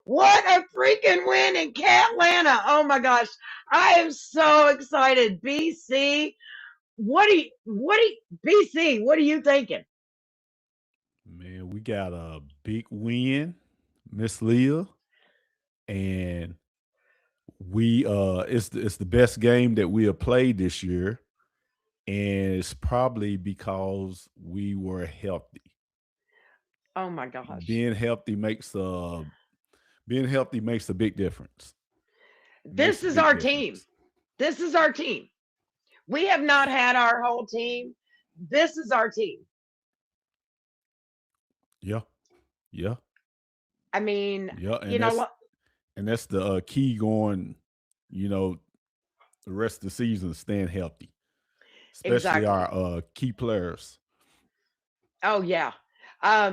What a freaking win in Catlanta. Oh my gosh. I am so excited. BC, BC, what are you thinking? Man, we got a big win, Miss Leah, and we it's the best game that we have played this year, and it's probably because we were healthy. Oh my gosh. Being healthy makes being healthy makes a big difference. This Makes a is big our team. difference. This is our team. We have not had our whole team. This is our team. Yeah, yeah, I mean, yeah, you know, and that's the key going. You know, the rest of the season, staying healthy, especially exactly. our key players. Oh yeah.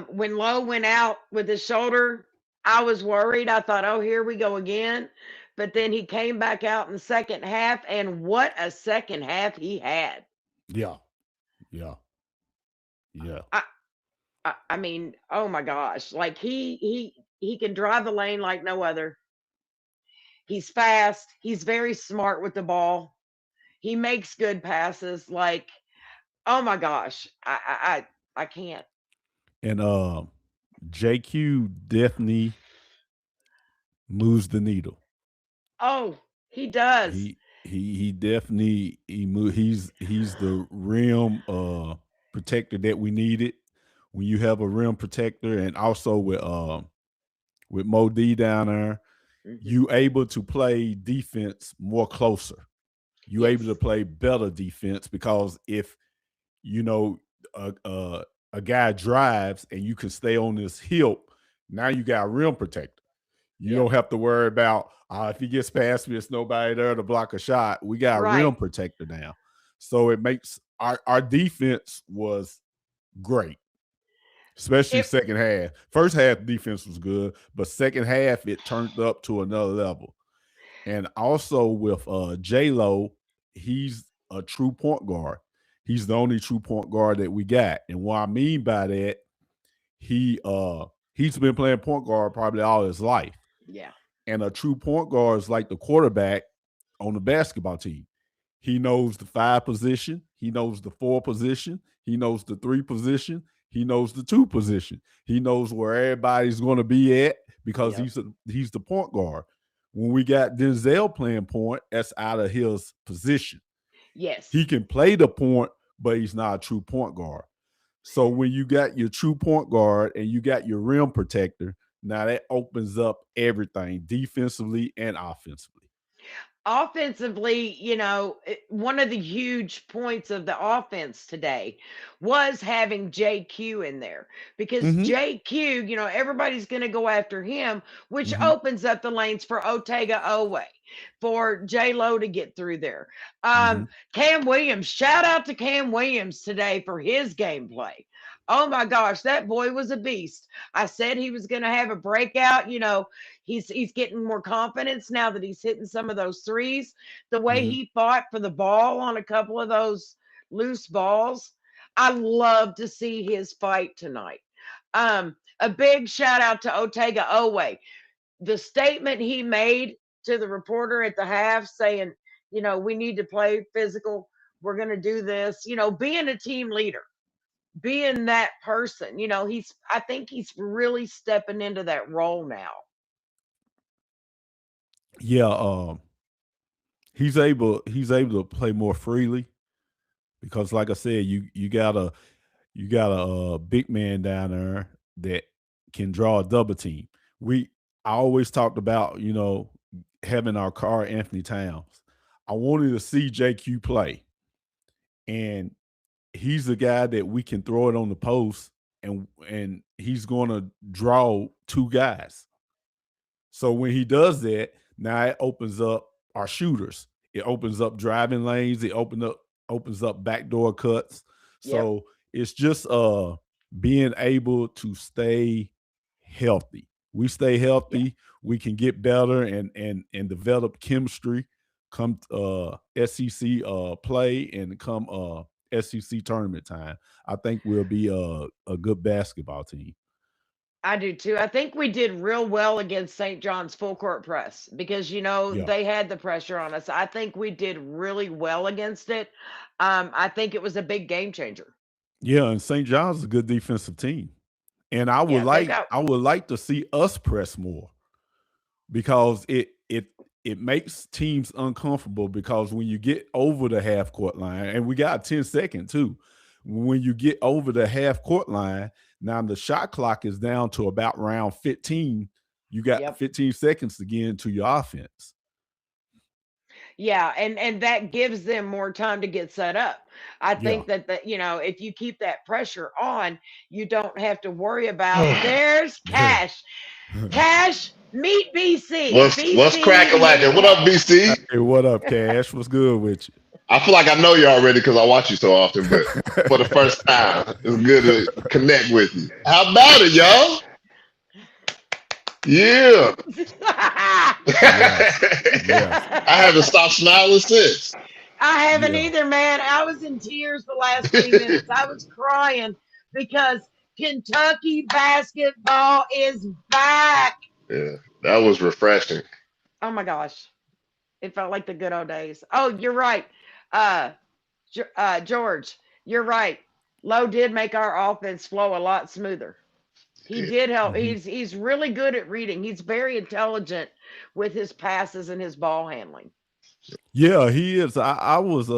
When Lowe went out with his shoulder, I was worried. I thought, oh, here we go again. But then he came back out in the second half, and what a second half he had. Yeah, yeah, yeah. I, I mean, oh my gosh, like he can drive the lane like no other. He's fast. He's very smart with the ball. He makes good passes. Like, oh my gosh, I can't. And JQ definitely moves the needle. Oh, he does. He definitely he's the rim protector that we needed. When you have a rim protector, and also with Mo D down there, Hmm. you able to play defense more closer. You able to Yes, play better defense because if you know a, a a guy drives and you can stay on this hip, now you got rim protector. You yeah, don't have to worry about if he gets past me, there's nobody there to block a shot. We got a right. rim protector now, so it makes our defense was great, especially It second half. First half defense was good, but second half it turned up to another level. And also with J Lo, he's a true point guard. He's the only true point guard that we got. And what I mean by that, he he's been playing point guard probably all his life. yeah, And a true point guard is like the quarterback on the basketball team. He knows the five position, he knows the four position, he knows the three position, he knows the two position. He knows where everybody's going to be at because yep, he's the point guard. When we got Denzel playing point, that's out of his position. He yes. can play the point, but he's not a true point guard. So when you got your true point guard and you got your rim protector, now that opens up everything defensively and offensively. Offensively, one of the huge points of the offense today was having JQ in there because Mm-hmm. JQ, everybody's going to go after him, which Mm-hmm. opens up the lanes for Otega Owe, for J Lo to get through there. Mm-hmm. Cam Williams, shout out to Cam Williams today for his gameplay. Oh my gosh, that boy was a beast. I said he was going to have a breakout. He's getting more confidence now that he's hitting some of those threes. The way Mm-hmm. he fought for the ball on a couple of those loose balls, I love to see his fight tonight. A big shout out to Otega Owe. The statement he made to the reporter at the half saying, we need to play physical. We're going to do this, being a team leader, being that person, I think he's really stepping into that role now. Yeah, he's able to play more freely because, like I said, you got a big man down there that can draw a double team. We I always talked about having our car Anthony Towns. I wanted to see JQ play, and he's the guy that we can throw it on the post, and he's going to draw two guys. So when he does that, now it opens up our shooters. It opens up driving lanes. It opens up backdoor cuts. Yep. So it's just being able to stay healthy. We stay Yeah. healthy, we can get better and develop chemistry come SEC play and come SEC tournament time. I think we'll be a good basketball team. I do too. I think we did real well against St. John's full court press because Yeah. they had the pressure on us. I think we did really well against it. I think it was a big game changer. Yeah, and St. John's is a good defensive team. And Yeah, they've got I would like to see us press more because it makes teams uncomfortable because when you get over the half court line, and we got 10 seconds too, when you get over the half court line, now the shot clock is down to about round 15. You got yep. 15 seconds to get into your offense. Yeah, and that gives them more time to get set up. I Yeah. think that if you keep that pressure on, you don't have to worry about there's Cash. Cash, meet BC. What's cracking BC, like that? What up, BC? Hey, what up, Cash? What's good with I feel like I know you already because I watch you so often, but for the first time, it's good to connect with you. How about it, y'all? Yeah. you? Yes. Yes. I haven't stopped smiling since. I haven't Yeah. either, man. I was in tears the last 3 minutes. I was crying because Kentucky basketball is back. Yeah, that was refreshing. Oh my gosh. It felt like the good old days. Oh, you're right. Uh, George, you're right. Lowe did make our offense flow a lot smoother. He Yeah. did help. Mhm. He's really good at reading. He's very intelligent with his passes and his ball handling. Yeah, he is. I was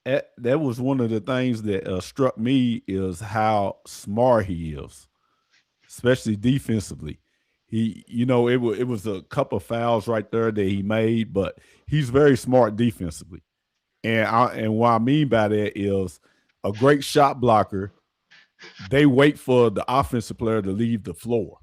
that was one of the things that struck me is how smart he is, especially defensively. It was a couple of fouls right there that he made, but he's very smart defensively. And what I mean by that is a great shot blocker. They wait for the offensive player to leave the floor.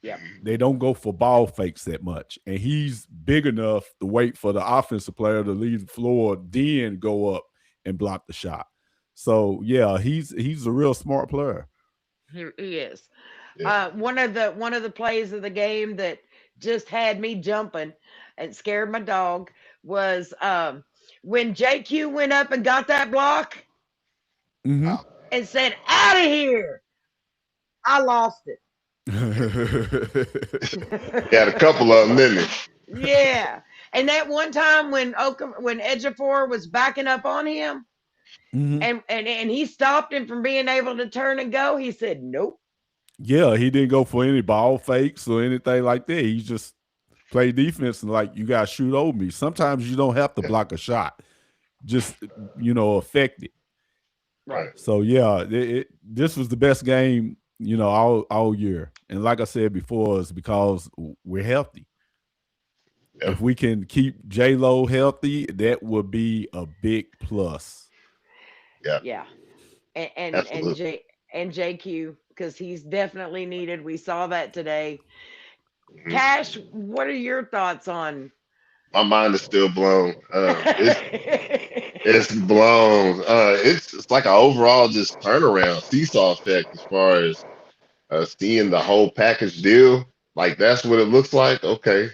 Yep. They don't go for ball fakes that much. And he's big enough to wait for the offensive player to leave the floor, then go up and block the shot. So yeah, he's a real smart player. He is. Yeah. One of the plays of the game that just had me jumping and scared my dog was when JQ went up and got that block Mm-hmm. Wow. and said, "Out of here." I lost He had a it. couple of them, didn't he? Yeah. And that one time when Edgefor was backing up on him Mm-hmm. and he stopped him from being able to turn and go, he said, "Nope." Yeah, he didn't go for any ball fakes or anything like that. He just played defense and like you gotta shoot over me. Sometimes you don't have to block a shot. Just affect it. Right. Right. So yeah, this was the best game, all year. And like I said before, it's because we're healthy. Yeah. If we can keep J Lo healthy, that would be a big plus. Yeah. Yeah. And Absolutely. JQ because he's definitely needed. We saw that today. Mhm. Cash, what are your thoughts on? My mind is still blown. It's blown. It's like an overall just turnaround, seesaw effect as far as seeing the whole package deal. Like that's what it looks like. Okay,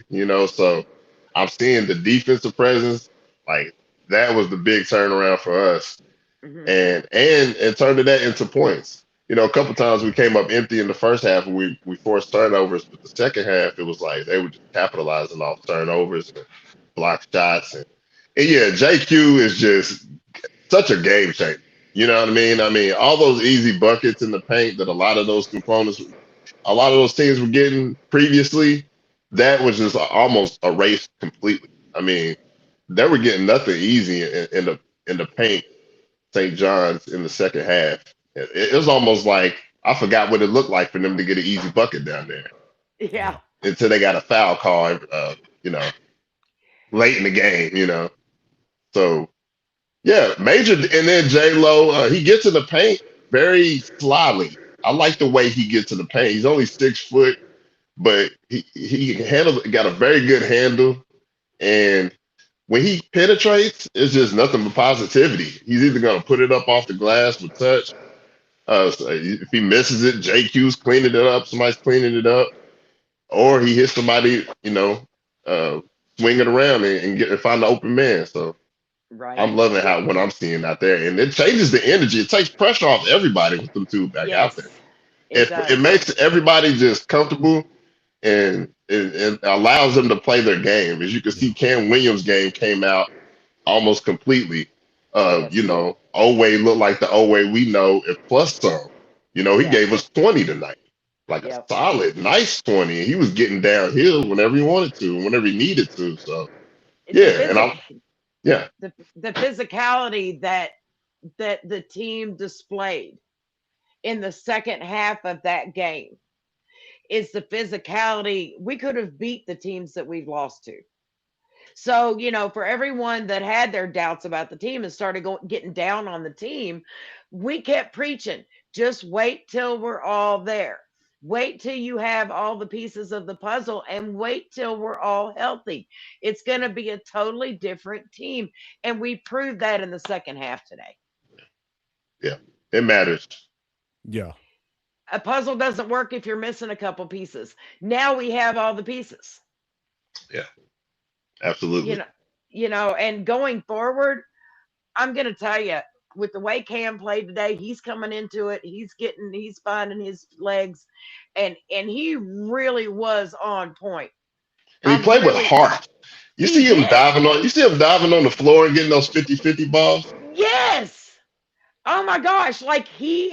so I'm seeing the defensive presence. Like that was the big turnaround for us, Mhm. and turning that into points. A couple times we came up empty in the first half and we forced turnovers, but the second half it was like they were just capitalizing off turnovers and block shots and yeah, JQ is just such a game changer. You know what I mean? I mean, all those easy buckets in the paint that a lot of those teams were getting previously, that was just almost erased completely. I mean, they were getting nothing easy in the paint, St. John's in the second half. It was almost like I forgot what it looked like for them to get an easy bucket down there Yeah. Yeah. until they got a foul call, you know, late in the game. So yeah, major, and then J Lo, he gets in the paint very slyly. I like the way he gets in the paint. He's only 6 foot, but he got a very good handle, and when he penetrates, it's just nothing but positivity. He's either gonna put it up off the glass with touch. So if he misses it, JQ's cleaning it up. Somebody's cleaning it up, or he hits somebody, uh, swing it around and find the open man. So Right. I'm loving how what I'm seeing out there, and it changes the energy. It takes pressure off everybody with them two back out there. Yes. It It does. makes everybody just comfortable, and it allows them to play their game. As you can Yeah. see, Cam Williams' game came out almost completely. Yes. Oway looked like the Oway we know, and plus some. He Yeah. gave us 20 tonight, like a Yep. solid, nice 20. He was getting downhill whenever he wanted to, and whenever he needed to. So The yeah, and physic yeah, the physicality that the team displayed in the second half of that game is the physicality. We could have beat the teams that we've lost to. So, for everyone that had their doubts about the team and started getting down on the team, we kept preaching, just wait till we're all there. Wait till you have all the pieces of the puzzle and wait till we're all healthy. It's going to be a totally different team. And we proved that in the second half today. yeah, it matters. Yeah. A puzzle doesn't work if you're missing a couple pieces. Now we have all the pieces. Yeah, You absolutely. know, and going forward, I'm going to tell you, with the way Cam played today, he's coming into it. He's finding his legs, and he really was on point. And he I'm played with really, heart. he did. You see him diving on the floor and getting those 50-50 balls. Yes. Oh my gosh. Like he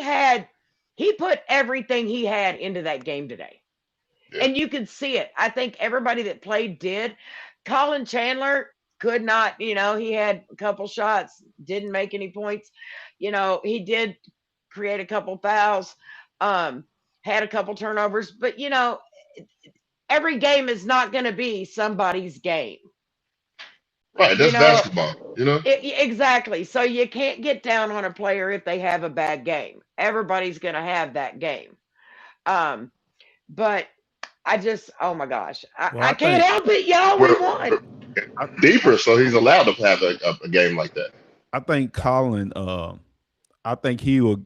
put everything he had into that game today. Yeah. And you could see it. I think everybody that played did. Colin Chandler could not, he had a couple shots, didn't make any points. He did create a couple fouls, had a couple turnovers, but every game is not going to be somebody's game. Right, You that's know, basketball. exactly. So you can't get down on a player if they have a bad game. Everybody's going to have that game. Um, but oh my gosh, Well, I I can't think help it, y'all. We won. I, Deeper, so he's allowed to have a game like that. I think Colin. I think he will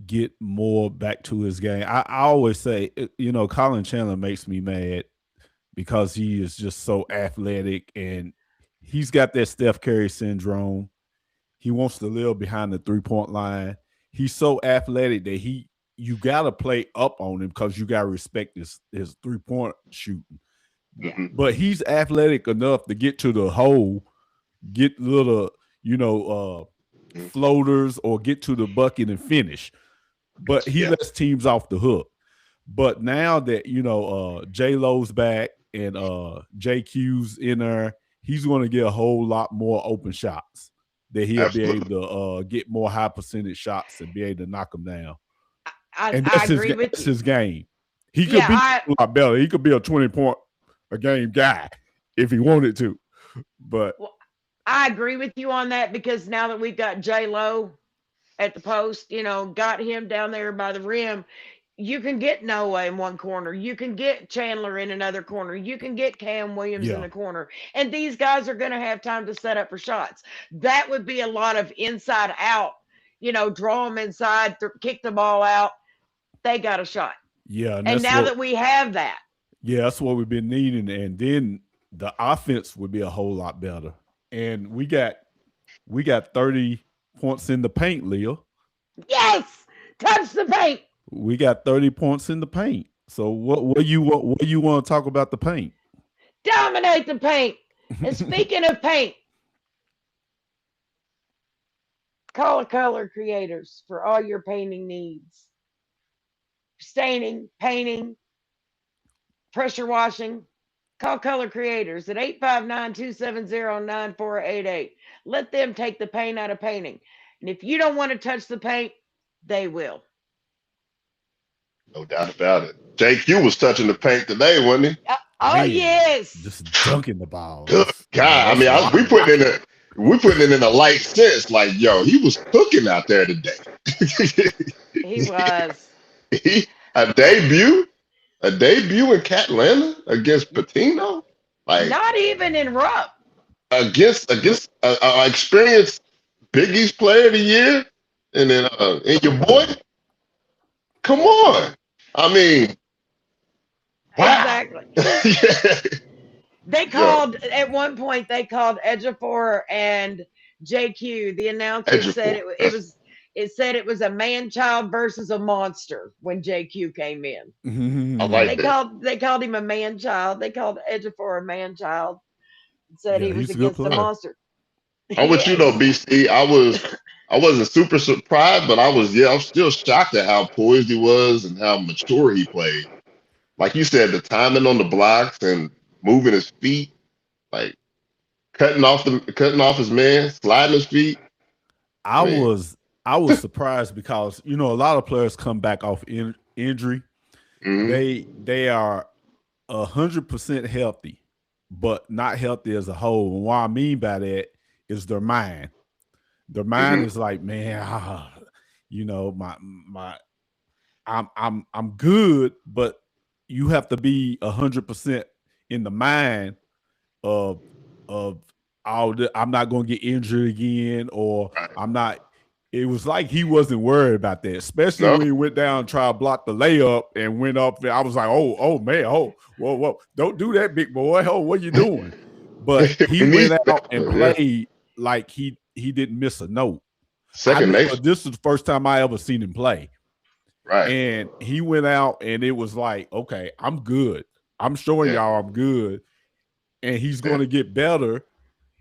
get more back to his game. I always say, Colin Chandler makes me mad because he is just so athletic and he's got that Steph Curry syndrome. He wants to live behind the 3-point line. He's so athletic that you gotta play up on him because you gotta respect his 3-point shooting. Yeah. hmm But he's athletic enough to get to the hole, get little, floaters or get to the bucket and finish. But he Yeah. lets teams off the hook. But now that J Lo's back and JQ's in there, he's going to get a whole lot more open shots that he'll Absolutely. be able to get more high percentage shots and be able to knock them down. And I agree with that's you. his game. He could be a lot better. He could be a 20-point a game guy if he wanted to. But Well, I agree with you on that because now that we've got J Lo at the post, got him down there by the rim, you can get Noah in one corner. You can get Chandler in another corner. You can get Cam Williams in yeah, a corner. And these guys are going to have time to set up for shots. That would be a lot of inside out, draw them inside, kick the ball out. They got a shot. yeah, And now that we have that, yeah, that's what we've been needing. And then the offense would be a whole lot better. And we got 30 points in the paint, Leah. yes, touch the paint. We got 30 points in the paint. So what you want to talk about the paint? Dominate the paint. And speaking of paint, call a color creators for all your painting needs. Staining, painting, pressure washing. Call color creators at 859-270-9488. Let them take the paint out of painting. And if you don't want to touch the paint, they will. No doubt about it. JQ was touching the paint today, wasn't he? Oh, Man, yes. just dunking the ball. Good God, we putting it in a light sense. Like, yo, he was cooking out there today. He was. A debut in Catlanta against Pitino, like Not even in rough. against a experienced Big East Player of the Year, and then and your boy. Come on, I mean, wow. Exactly. Yeah. They called at one point. They called Ejiofor and JQ. The announcer said it was It said it was a man child versus a monster when JQ came in. I like that. They called him a man child. They called Ejiofor a man child. Said Yeah, he was he's a good against the player. monster. I'm He with you though, is. BC. I wasn't super surprised, but I was still shocked at how poised he was and how mature he played. Like you said, the timing on the blocks and moving his feet, like cutting off his man, sliding his feet. I Man, was I was surprised because a lot of players come back off injury. hmm They are 100% healthy, but not healthy as a whole. And what I mean by that is their mind. Their mind hmm is like, man, my I'm good, but you have to be 100% in the mind of of I'm not going to get injured again, or right. I'm not. It was like he wasn't worried about that, especially No, when he went down and tried to block the layup and went up. I was like, oh man, whoa, don't do that, big boy. Oh, what you doing? But he he went needs out that. and Yeah, played like he didn't miss a note. second nature. This is the first time I ever seen him play. Right. And he went out and it was like, okay, I'm good. I'm showing Yeah. y'all I'm good. And he's Yeah. going to get better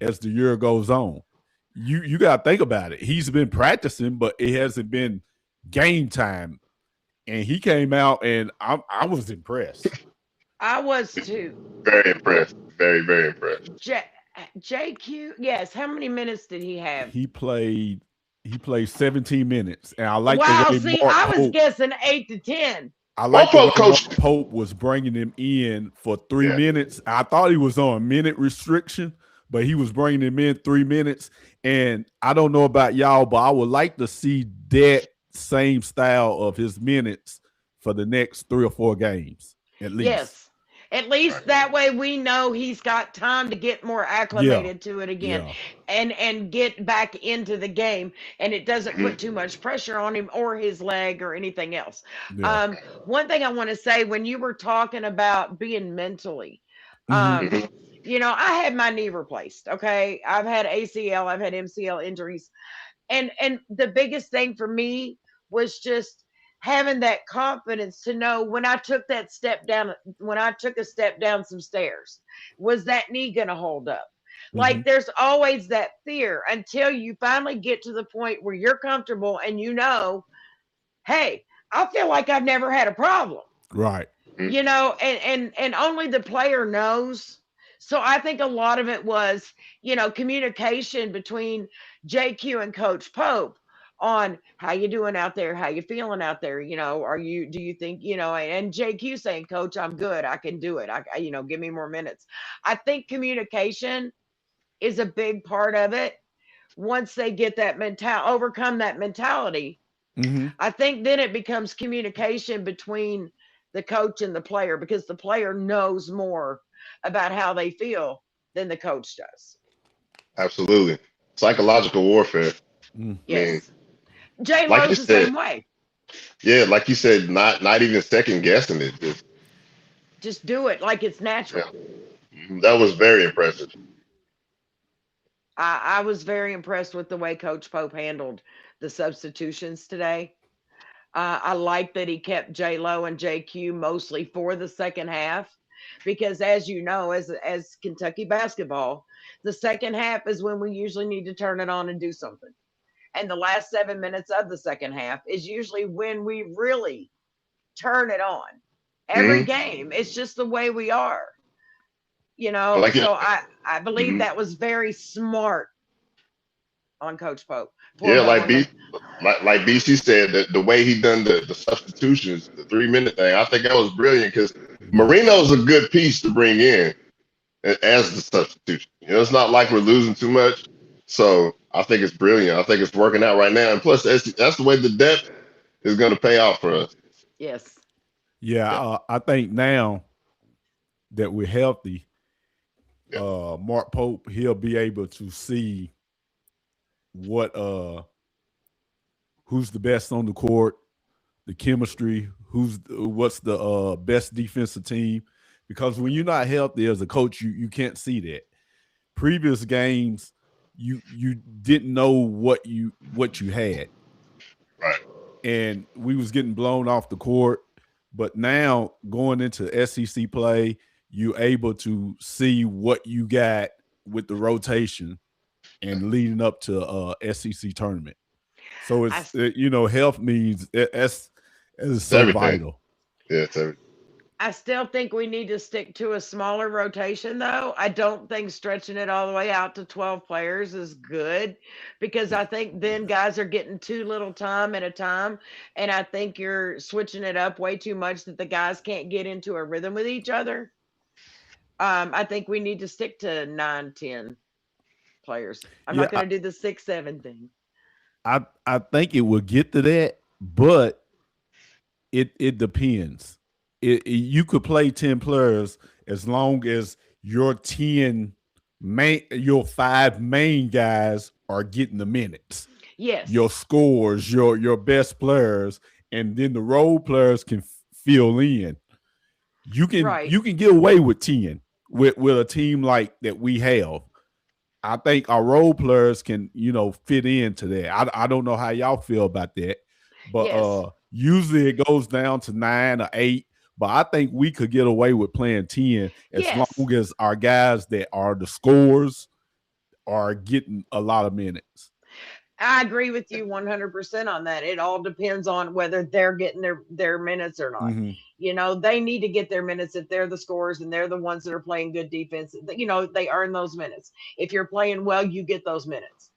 as the year goes on. You got to think about it. He's been practicing, but it hasn't been game time. And he came out and I was impressed. I was too. Very impressed. Very, very impressed. J- JQ, yes. How many minutes did he have? He played 17 minutes. And I like the Wow. way See, Mark I was Pope guessing 8 to 10. I like the way Popo Mark coach. Pope was bringing him in for 3 Yeah. minutes. I thought he was on a minute restriction, but he was bringing him in 3 minutes. And I don't know about y'all, but I would like to see that same style of his minutes for the next 3 or 4 games at least. Yes. At least Right. that way we know he's got time to get more Yeah, acclimated to it again yeah, and get back into the game, and it doesn't hmm put too much pressure on him or his leg or anything else. yeah. One thing I want to say, when you were talking about being mentally, Mm-hmm. um, hmm I had my knee replaced. Okay. I've had ACL, I've had MCL injuries, and the biggest thing for me was just having that confidence to know when I took that step down, when I took a step down some stairs, was that knee going to hold up? Mm-hmm. Like, there's always that fear until you finally get to the point where you're comfortable and hey, I feel like I've never had a problem. Right. And only the player knows. So I think a lot of it was, communication between JQ and Coach Pope on how you doing out there, how you feeling out there, do you think, and JQ saying, Coach, I'm good, I can do it, give me more minutes. I think communication is a big part of it. Once they get that overcome that mentality, Mm-hmm. I think then it becomes communication between the coach and the player, because the player knows more about how they feel than the coach does. Absolutely. Psychological warfare. Mm. I mean, Yes. J like you Lo's the said, same way. yeah, like you said, not even second guessing it. Just, Just do it like it's yeah. natural. That was very impressive. I was very impressed with the way Coach Pope handled the substitutions today. I like that he kept J Lo and JQ mostly for the second half, because, as you know, as Kentucky basketball, the second half is when we usually need to turn it on and do something. And the last 7 minutes of the second half is usually when we really turn it on. Every hmm game, it's just the way we are, Like it. So I believe hmm that was very smart on Coach Pope for Yeah, the on the like BC said, the way he done the substitutions, the 3 minute thing, I think that was brilliant because Yeah. Marino's a good piece to bring in as the substitution. It's not like we're losing too much. So I think it's brilliant. I think it's working out right now. And plus, that's the way the depth is going to pay off for us. yes. Yeah. Yeah, I think now that we're healthy, yeah, Mark Pope, he'll be able to see what who's the best on the court, the chemistry, what's the best defensive team. Because when you're not healthy as a coach, you can't see that. Previous games, you didn't know what you had. Right. and we was getting blown off the court. But now going into SEC play, you're able to see what you got with the rotation and leading up to SEC tournament. So I, it's health means that's It's so everything. vital. Yeah, it's everything. I still think we need to stick to a smaller rotation, though. I don't think stretching it all the way out to 12 players is good because I think then guys are getting too little time at a time. And I think you're switching it up way too much that the guys can't get into a rhythm with each other. I think we need to stick to 9, 10 players. I'm Yeah, not going to do the 6, 7 thing. I think it will get to that, but it depends. You could play 10 players as long as your 5 main guys are getting the minutes. Yes. Your scores, your best players, and then the role players can fill in. You can get away with 10 with a team like that we have. I think our role players can, fit into that. I don't know how y'all feel about that, but Yes. Usually it goes down to 9 or 8. But I think we could get away with playing 10 as Yes. long as our guys that are the scorers are getting a lot of minutes. I agree with you 100% on that. It all depends on whether they're getting their minutes or not. Mm-hmm. They need to get their minutes if they're the scorers and they're the ones that are playing good defense. They earn those minutes. If you're playing well, you get those minutes.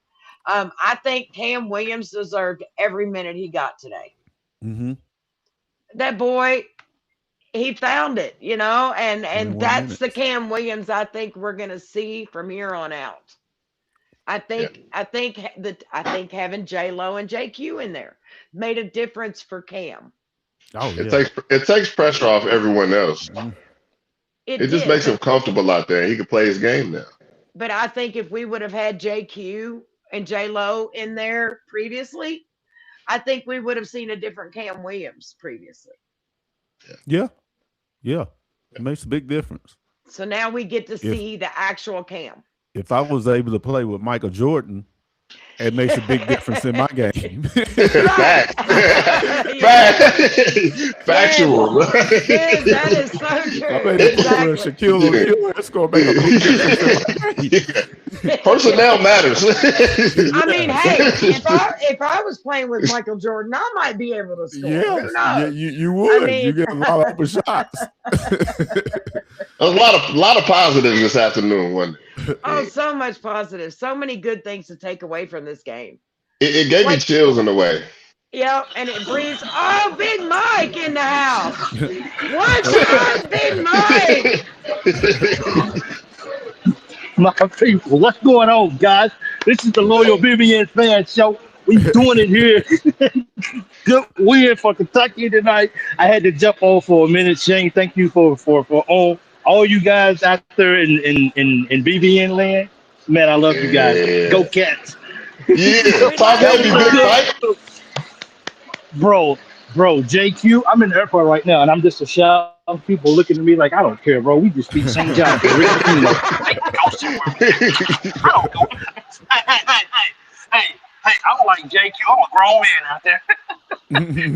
I think Cam Williams deserved every minute he got today. Mm-hmm. That boy, he found it, and 21 that's the minutes. Cam Williams I think we're going to see from here on out. I think having J Lo and JQ in there made a difference for Cam. Oh, It yeah. takes pressure off everyone else. Mhm. It just makes him comfortable out there. He can play his game now. But I think if we would have had JQ and J Lo in there previously, I think we would have seen a different Cam Williams previously. Yeah. It makes a big difference. So now we get to see the actual Cam. If I was able to play with Michael Jordan, it makes a big difference in my game. Fact. Factual. Yes, that is so true. I made it Exactly. Shaquille O'Neal. That's going to make a big difference in my game. Personnel matters. I mean, hey, if I was playing with Michael Jordan, I might be able to score. Who Yeah, knows? you would. I mean- You get a lot of open shots. There's a lot of positives this afternoon, wasn't it? Oh, so much positive. So many good things to take away from this game. It gave me chills in a way. Yeah, and it breathes. Oh, Big Mike in the house. What's up, Big Mike? My people, what's going on, guys? This is the Loyal BBN Fan Show. We doing it here. Good win for Kentucky tonight. I had to jump on for a minute. Shane, thank you for all you guys out there in BBN land. Man, I love you guys. Yeah. Go Cats. Yeah, talk heavy, Big Mike. Bro, JQ, I'm in the airport right now, and I'm just a shout. People looking at me like, I don't care, bro. We just beat St. John. Rick Pitino. Like, go somewhere. I don't go. Hey, I don't like JQ. I'm a grown man out there.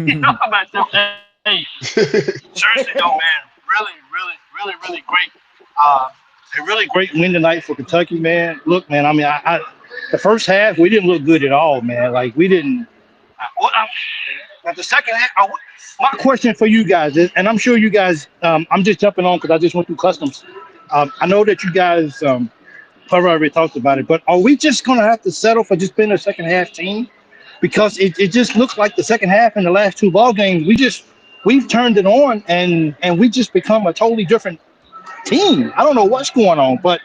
You know about that? Hey, seriously, though, man. Really great. A really great win tonight for Kentucky, man. Look, man, I mean, I the first half, we didn't look good at all, man. Like, we didn't. But the second half, my question for you guys is, and I'm sure you guys, I'm just jumping on because I just went through customs. I know that you guys already talked about it, but are we just going to have to settle for just being a second half team? Because it just looks like the second half in the last 2 ball games, we've turned it on and we just become a totally different team. I don't know what's going on, but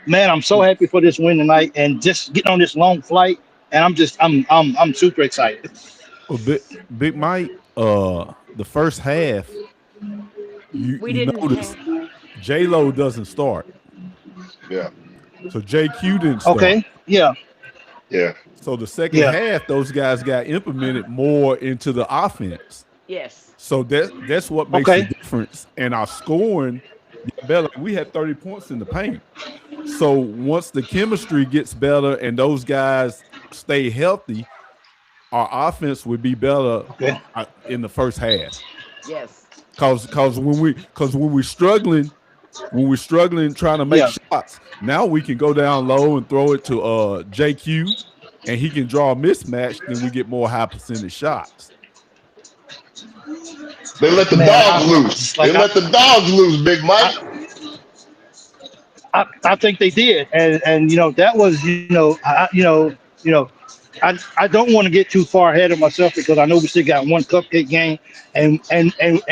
man, I'm so happy for this win tonight and just getting on this long flight. And I'm super excited. Well, Big Mike, the first half, you notice J-Lo doesn't start. Yeah. So JQ didn't start. Okay. Yeah. So the second half, those guys got implemented more into the offense. Yes. So that's what makes the difference. And our scoring, we had 30 points in the paint. So once the chemistry gets better and those guys stay healthy, our offense would be better in the first half. Yes. Cause when we're struggling trying to make shots, now we can go down low and throw it to JQ, and he can draw a mismatch. Then we get more high percentage shots. They let the dogs loose. They let the dogs loose, Big Mike. I think they did, and that was I don't want to get too far ahead of myself because I know we still got one cupcake game, and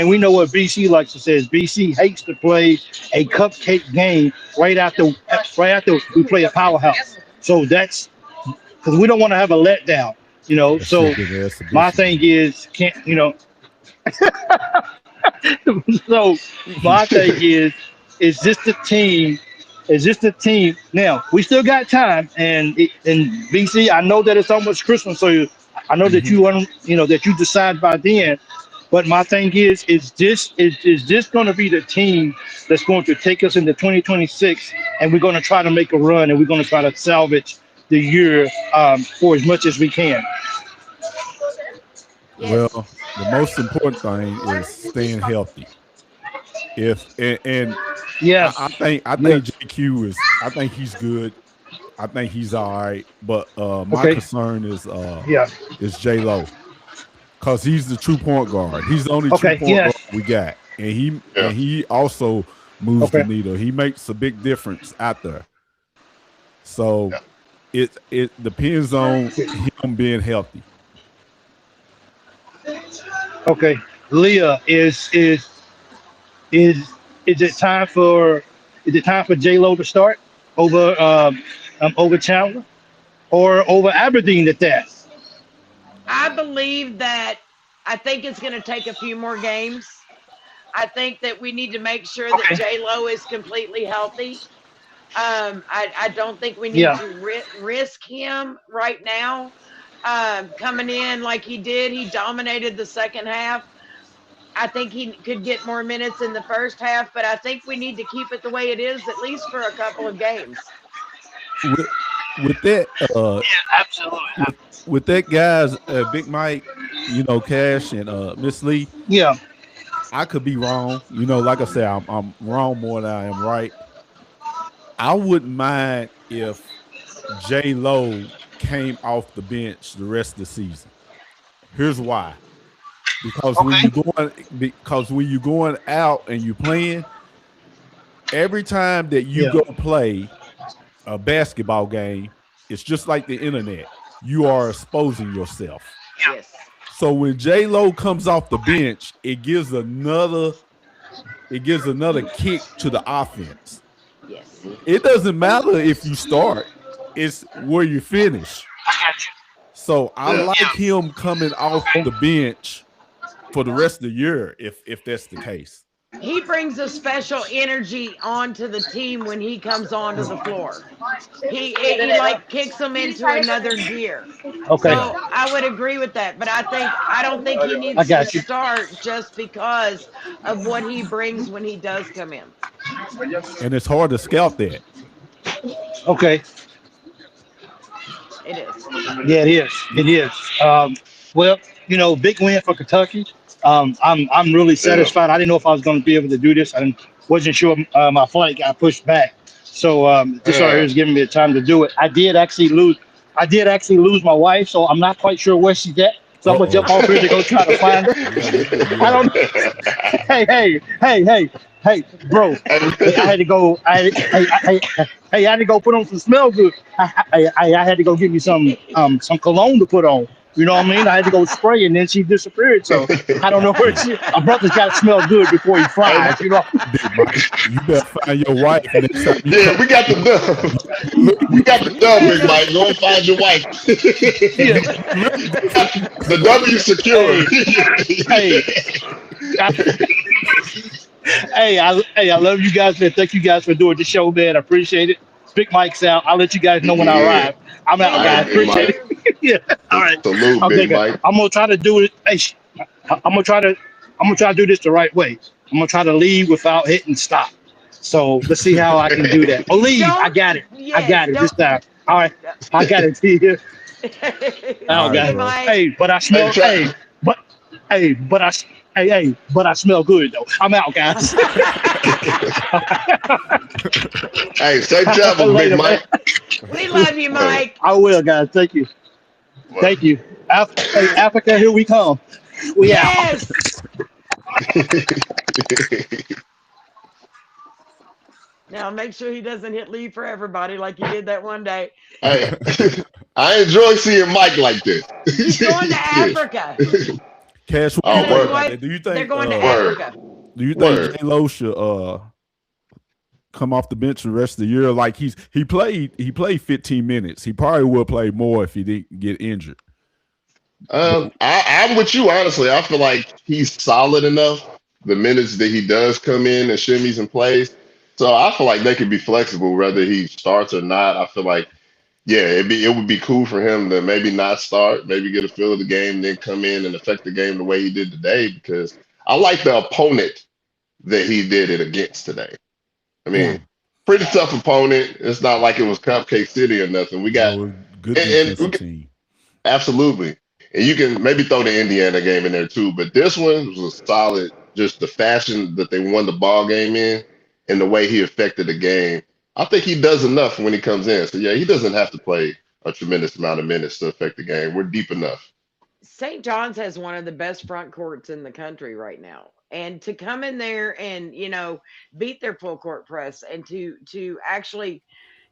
we know what BC likes to say is BC hates to play a cupcake game right after we play a powerhouse. So that's because we don't want to have a letdown, So my thing is so my thing is this the team? Is this the team? Now we still got time, and BC, I know that it's almost Christmas, so I know that that you decide by then. But my thing is this going to be the team that's going to take us into 2026, and we're going to try to make a run, and we're going to try to salvage the year for as much as we can. Well, the most important thing is staying healthy. Yes, I think JQ is. I think he's good. I think he's all right. But my concern is J-Lo, because he's the true point guard. He's the only true point guard we got, and he also moves the needle. He makes a big difference out there. So it depends on him being healthy. Okay, Leah, is it time for J-Lo to start over Chandler or over Aberdeen at that? I believe that I think it's going to take a few more games. I think that we need to make sure that J-Lo is completely healthy. I don't think we need to risk him right now. Coming in like he did, he dominated the second half. I think he could get more minutes in the first half, but I think we need to keep it the way it is, at least for a couple of games. With that, absolutely. With that, guys, Big Mike, Cash and Miss Lee. Yeah, I could be wrong. Like I said, I'm wrong more than I am right. I wouldn't mind if J-Lo came off the bench the rest of the season. Here's why. Because when you're going out and you're playing, every time that you go play a basketball game, it's just like the internet. You are exposing yourself. Yes. So when J-Lo comes off the bench, it gives another kick to the offense. Yes. It doesn't matter if you start, it's where you finish. So I like him coming off the bench for the rest of the year, if that's the case. He brings a special energy onto the team when he comes onto the floor. He like kicks them into another gear. Okay. So I would agree with that, but I don't think he needs to start just because of what he brings when he does come in. And it's hard to scout that. Okay. It is. Yeah, it is. Well, big win for Kentucky. I'm really satisfied. I didn't know if I was going to be able to do this. I wasn't sure my flight got pushed back. So this right here is giving me a time to do it. I did actually lose my wife, so I'm not quite sure where she's at. So I'm gonna jump off here to go try to find her. I don't. Hey, bro. I had to go. I had to go put on some smell good. I had to go get me some cologne to put on. You know what I mean? I had to go spray, and then she disappeared. So I don't know where she. My brother's got to smell good before he flies. You know. You better find your wife. We got the dub. We got the dub, Big Mike. Go and find your wife. The W secure. Hey, I love you guys, man. Thank you guys for doing the show, man. I appreciate it. Big Mike's out. I'll let you guys know when I arrive. I'm out, guys. Appreciate it. Yeah. All right. Salute, Big Mike. I'm gonna try to do it. Hey, I'm gonna try to do this the right way. I'm gonna try to leave without hitting stop. So let's see how I can do that. Oh, leave. I got it. I got it this time. All right. I got it. See you. Oh, right, God. bro. Hey, but I smell. But I smell good though. I'm out, guys. Hey, safe travels, Later, Big Mike. We love you, Mike. I will, guys. Thank you. Thank you. Hey, Africa, here we come. We out. Yes. Now make sure he doesn't hit leave for everybody like he did that one day. Hey, I enjoy seeing Mike like this. He's going to Africa. Cash, what Oh, you think word. about that? Do you They're think going to Word. Africa. do you think Word. J-Lo should come off the bench the rest of the year? Like he played 15 minutes. He probably will play more if he didn't get injured. I'm with you, honestly. I feel like he's solid enough the minutes that he does come in and shimmies and plays. So I feel like they could be flexible whether he starts or not. I feel like, yeah, it would be cool for him to maybe not start, maybe get a feel of the game, then come in and affect the game the way he did today, because I like the opponent that he did it against today. I mean, pretty tough opponent. It's not like it was Cupcake City or nothing. We got Good and defensive team. absolutely. And you can maybe throw the Indiana game in there too, but this one was solid. Just the fashion that they won the ball game in and the way he affected the game. I think he does enough when he comes in. So yeah, he doesn't have to play a tremendous amount of minutes to affect the game. We're deep enough. St. John's has one of the best front courts in the country right now. And to come in there and, beat their full court press and to actually,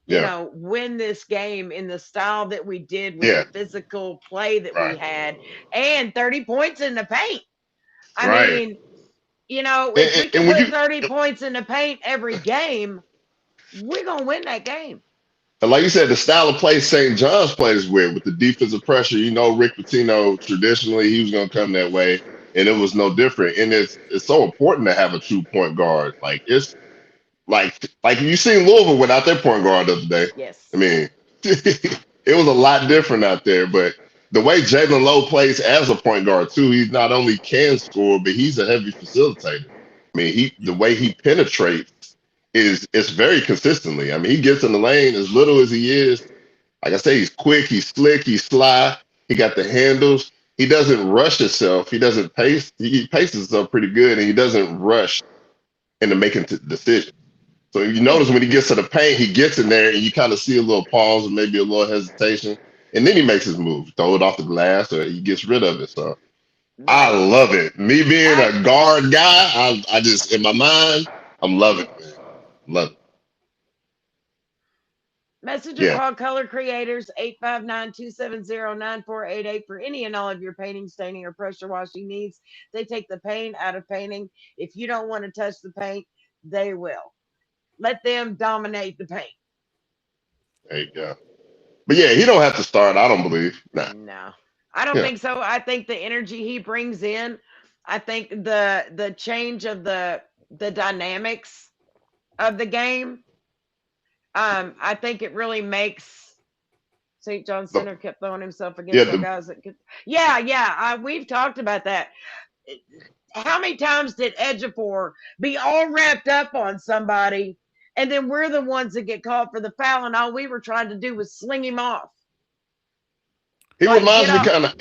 Yeah. win this game in the style that we did with Yeah. the physical play that we Right. had and 30 points in the paint. I Right. mean, if we And can when put you 30 points in the paint every game, we're going to win that game. And like you said, the style of play St. John's plays with the defensive pressure, Rick Pitino, traditionally, he was going to come that way, and it was no different. And it's so important to have a true point guard. Like, it's like you seen Louisville without their point guard the other day. Yes. I mean, it was a lot different out there. But the way Jalen Lowe plays as a point guard, too, he not only can score, but he's a heavy facilitator. I mean, the way he penetrates is very consistently. I mean, he gets in the lane as little as he is. Like I say, he's quick, he's slick, he's sly. He got the handles. He doesn't rush himself. He doesn't pace. He paces himself pretty good, and he doesn't rush into making decisions. So you notice when he gets to the paint, he gets in there, and you kind of see a little pause and maybe a little hesitation, and then he makes his move, throw it off the glass, or he gets rid of it. So I love it. Me being a guard guy, I just, in my mind, I'm loving it, man. Love it. Message or call Color Creators 859-270-9488 for any and all of your painting, staining, or pressure washing needs. They take the pain out of painting. If you don't want to touch the paint, they will. Let them dominate the paint. There you go. But yeah, he don't have to start, I don't believe. Nah. No, I don't think so. I think the energy he brings in, I think the change of the dynamics of the game, I think it really makes St. John Center kept throwing himself against some guys that could. Yeah. We've talked about that. How many times did Ejiofor be all wrapped up on somebody, and then we're the ones that get called for the foul, and all we were trying to do was sling him off? He reminds me kind of.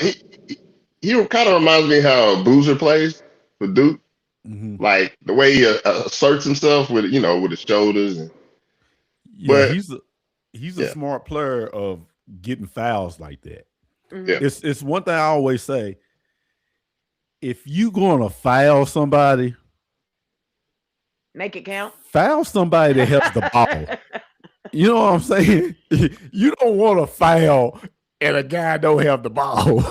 He kind of reminds me how Boozer plays with Duke. Mm-hmm. Like the way he asserts himself with with his shoulders. And, but he's a smart player of getting fouls like that. Mm-hmm. Yeah. It's one thing I always say. If you gonna foul somebody, make it count. Foul somebody that helps the ball. You know what I'm saying? You don't want to foul and a guy don't have the ball.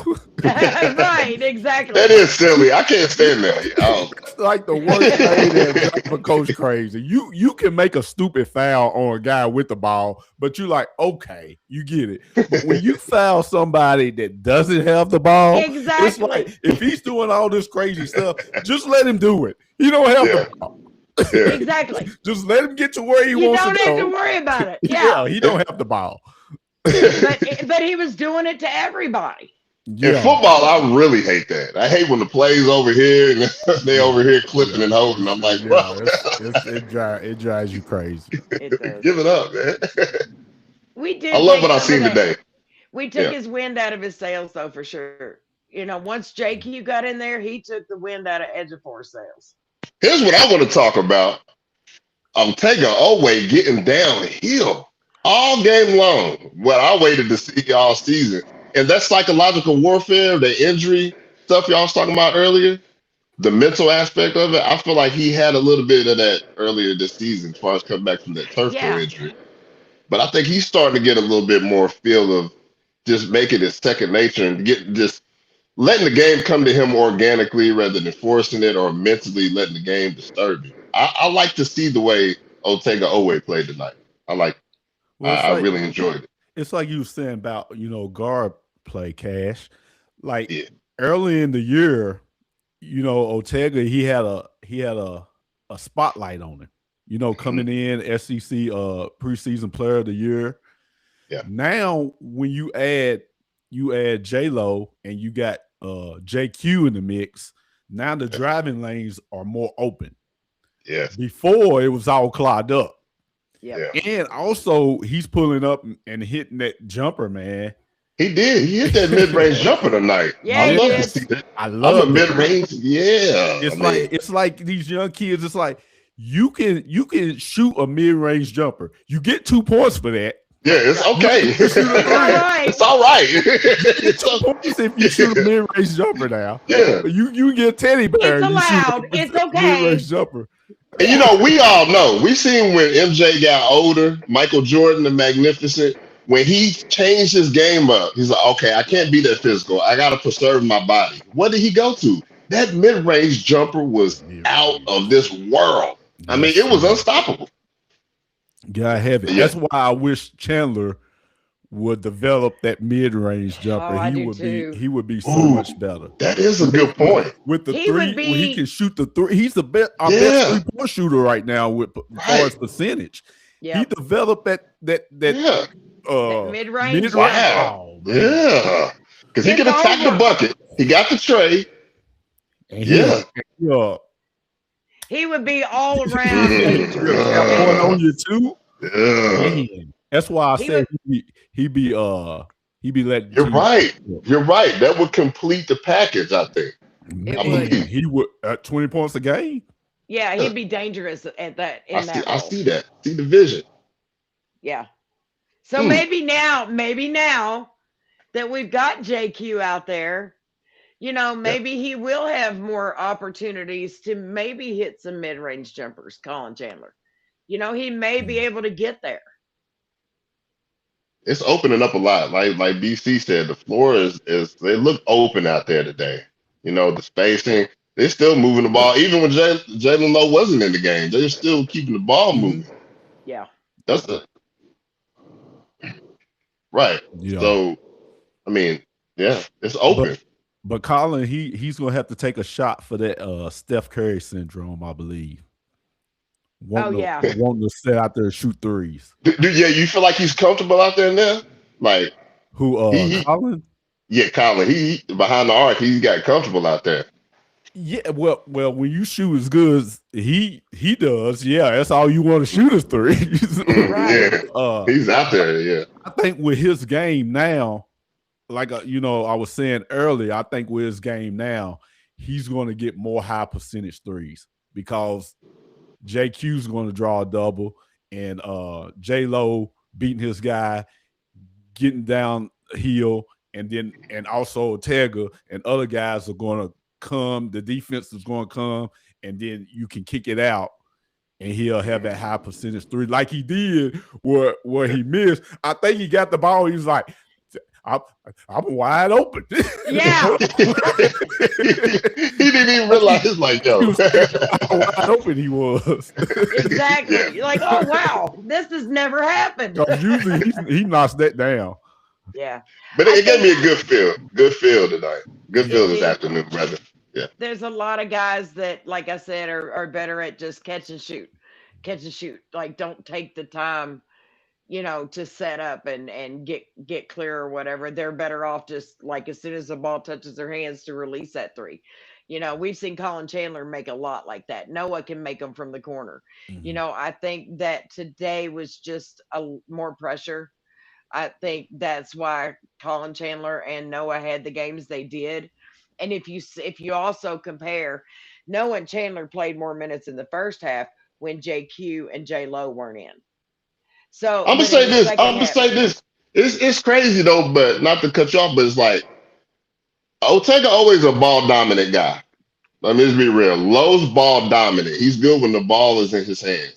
Right, exactly. That is silly. I can't stand that. It's like the worst thing that drives a coach crazy. You can make a stupid foul on a guy with the ball, but you're like, okay, you get it. But when you foul somebody that doesn't have the ball, exactly. It's like if he's doing all this crazy stuff, just let him do it. He don't have the ball. Yeah. Exactly. Just let him get to where he wants to go. You don't have to worry about it. Yeah, he don't have the ball. But he was doing it to everybody. Yeah. In football, I really hate that. I hate when the play's over here and they over here clipping and holding. I'm like, bro. It drives you crazy. Give it up, man. We did. I love what I seen today. We took his wind out of his sails, though, for sure. Once JQ got in there, he took the wind out of Ejiofor's sails. Here's what I want to talk about. Ortega always getting downhill all game long. What I waited to see all season. And that psychological warfare, the injury stuff y'all was talking about earlier, the mental aspect of it, I feel like he had a little bit of that earlier this season as far as coming back from that turf toe injury. But I think he's starting to get a little bit more feel of just making it second nature and just letting the game come to him organically rather than forcing it or mentally letting the game disturb him. I like to see the way Ortega Owe played tonight. I really enjoyed it. It's like you were saying about, guard play, Cash. Like early in the year, Ortega, he had a spotlight on him. Coming in SEC preseason player of the year. Yeah. Now when you add J-Lo and you got JQ in the mix, now the driving lanes are more open. Yes. Before it was all clogged up. Yeah. And also he's pulling up and hitting that jumper, man. He did. He hit that mid-range jumper tonight. Yeah, I love to see that. I love a mid-range. Yeah. It's like these young kids. It's like you can shoot a mid-range jumper. You get 2 points for that. Yeah, it's okay. It's all right. It's 2 points if you shoot a mid-range jumper now. Yeah. You get teddy bear. It's allowed. It's okay. Mid-range jumper. And we all know. We seen when MJ got older, Michael Jordan, the Magnificent, when he changed his game up, he's like, okay, I can't be that physical. I got to preserve my body. What did he go to? That mid-range jumper was out of this world. I mean, it was unstoppable. Yeah, I have it. Yeah. That's why I wish Chandler would develop that mid-range jumper. He would be so much better. That is a good point. With the three, when he can shoot the three. He's our best 3-point shooter right now with as far as percentage. Yeah. He developed that mid-range. Wow. Yeah. Because he can attack the bucket. He got the tray. And he would be all around dangerous. Going on you too. Yeah. Man. That's why I said he'd be letting. You're right. You're right. That would complete the package, I think. He would at 20 points a game. Yeah, he'd be dangerous at that. I see that. See the vision. Yeah. So maybe now that we've got JQ out there, maybe he will have more opportunities to maybe hit some mid-range jumpers, Colin Chandler. He may be able to get there. It's opening up a lot. Like BC said, the floor is they look open out there today. The spacing, they're still moving the ball. Even when Jalen Lowe wasn't in the game, they're still keeping the ball moving. Yeah. That's it. Right. Yeah. So, I mean, it's open. But Colin, he's gonna have to take a shot for that Steph Curry syndrome, I believe. Wanting to sit out there and shoot threes. You feel like he's comfortable out there now? Like who? Colin? Yeah, Colin. He behind the arc. He got comfortable out there. Yeah, well, when you shoot as good as he does, that's all you want to shoot is threes. Right. Yeah, he's out there. Yeah, I think with his game now, like I was saying earlier, I think with his game now, he's going to get more high percentage threes because JQ's going to draw a double, and J-Lo beating his guy, getting downhill, and also Ortega and other guys are going to come. The defense is going to come, and then you can kick it out, and he'll have that high percentage three like he did where he missed. I think he got the ball. He was like, I'm wide open. Yeah. He didn't even realize, like, yo. How wide open he was. Exactly. You're like, oh, wow, this has never happened. Usually he knocks that down. Yeah. But it gave me a good feel. Good feel tonight. Good feel this afternoon, brother. Yeah. There's a lot of guys that, like I said, are better at just catch and shoot. Like, don't take the time, to set up and get clear or whatever. They're better off just like as soon as the ball touches their hands to release that three. We've seen Colin Chandler make a lot like that. Noah can make them from the corner. Mm-hmm. I think that today was just a more pressure. I think that's why Colin Chandler and Noah had the games they did. And if you also compare, Noah and Chandler played more minutes in the first half when JQ and J Lo weren't in. So, I'm gonna but in say the this. second I'm gonna half, say this. It's crazy though, but not to cut you off, but it's like Ortega always a ball dominant guy. Let me just be real. Lowe's ball dominant. He's good when the ball is in his hands.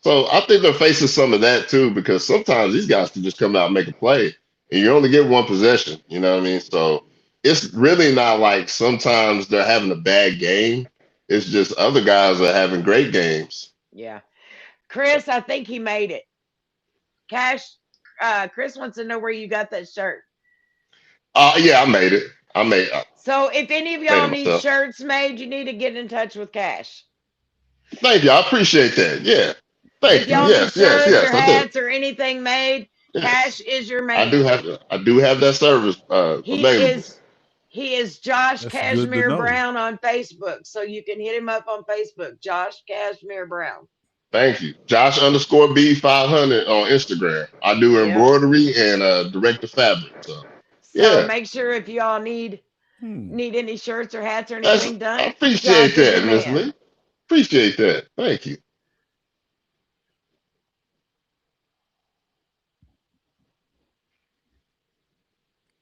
So I think they're facing some of that too, because sometimes these guys can just come out and make a play, and you only get one possession. You know what I mean? So it's really not like sometimes they're having a bad game. It's just other guys are having great games. yeah. Chris, I think he made it. Cash, Chris wants to know where you got that shirt. Yeah, I made it. I So if any of made y'all it need myself. shirts made, you need to get in touch with Cash. Thank you. I appreciate that. Yeah. If Thank you. y'all need Yes, yes, shirts or yes, I do. hats or anything made, Yes. Cash is your man. I do have that service He available. is he is Josh That's good to Cashmere know. Brown on Facebook. So you can hit him up on Facebook, Josh Cashmere Brown. Thank you. Josh underscore B500 on Instagram. I do Yep. embroidery and direct to fabric. So So yeah. make sure if y'all Hmm. need any shirts or hats or That's anything I done, appreciate Josh is your that, Miss man. Lee. Appreciate that. Thank you.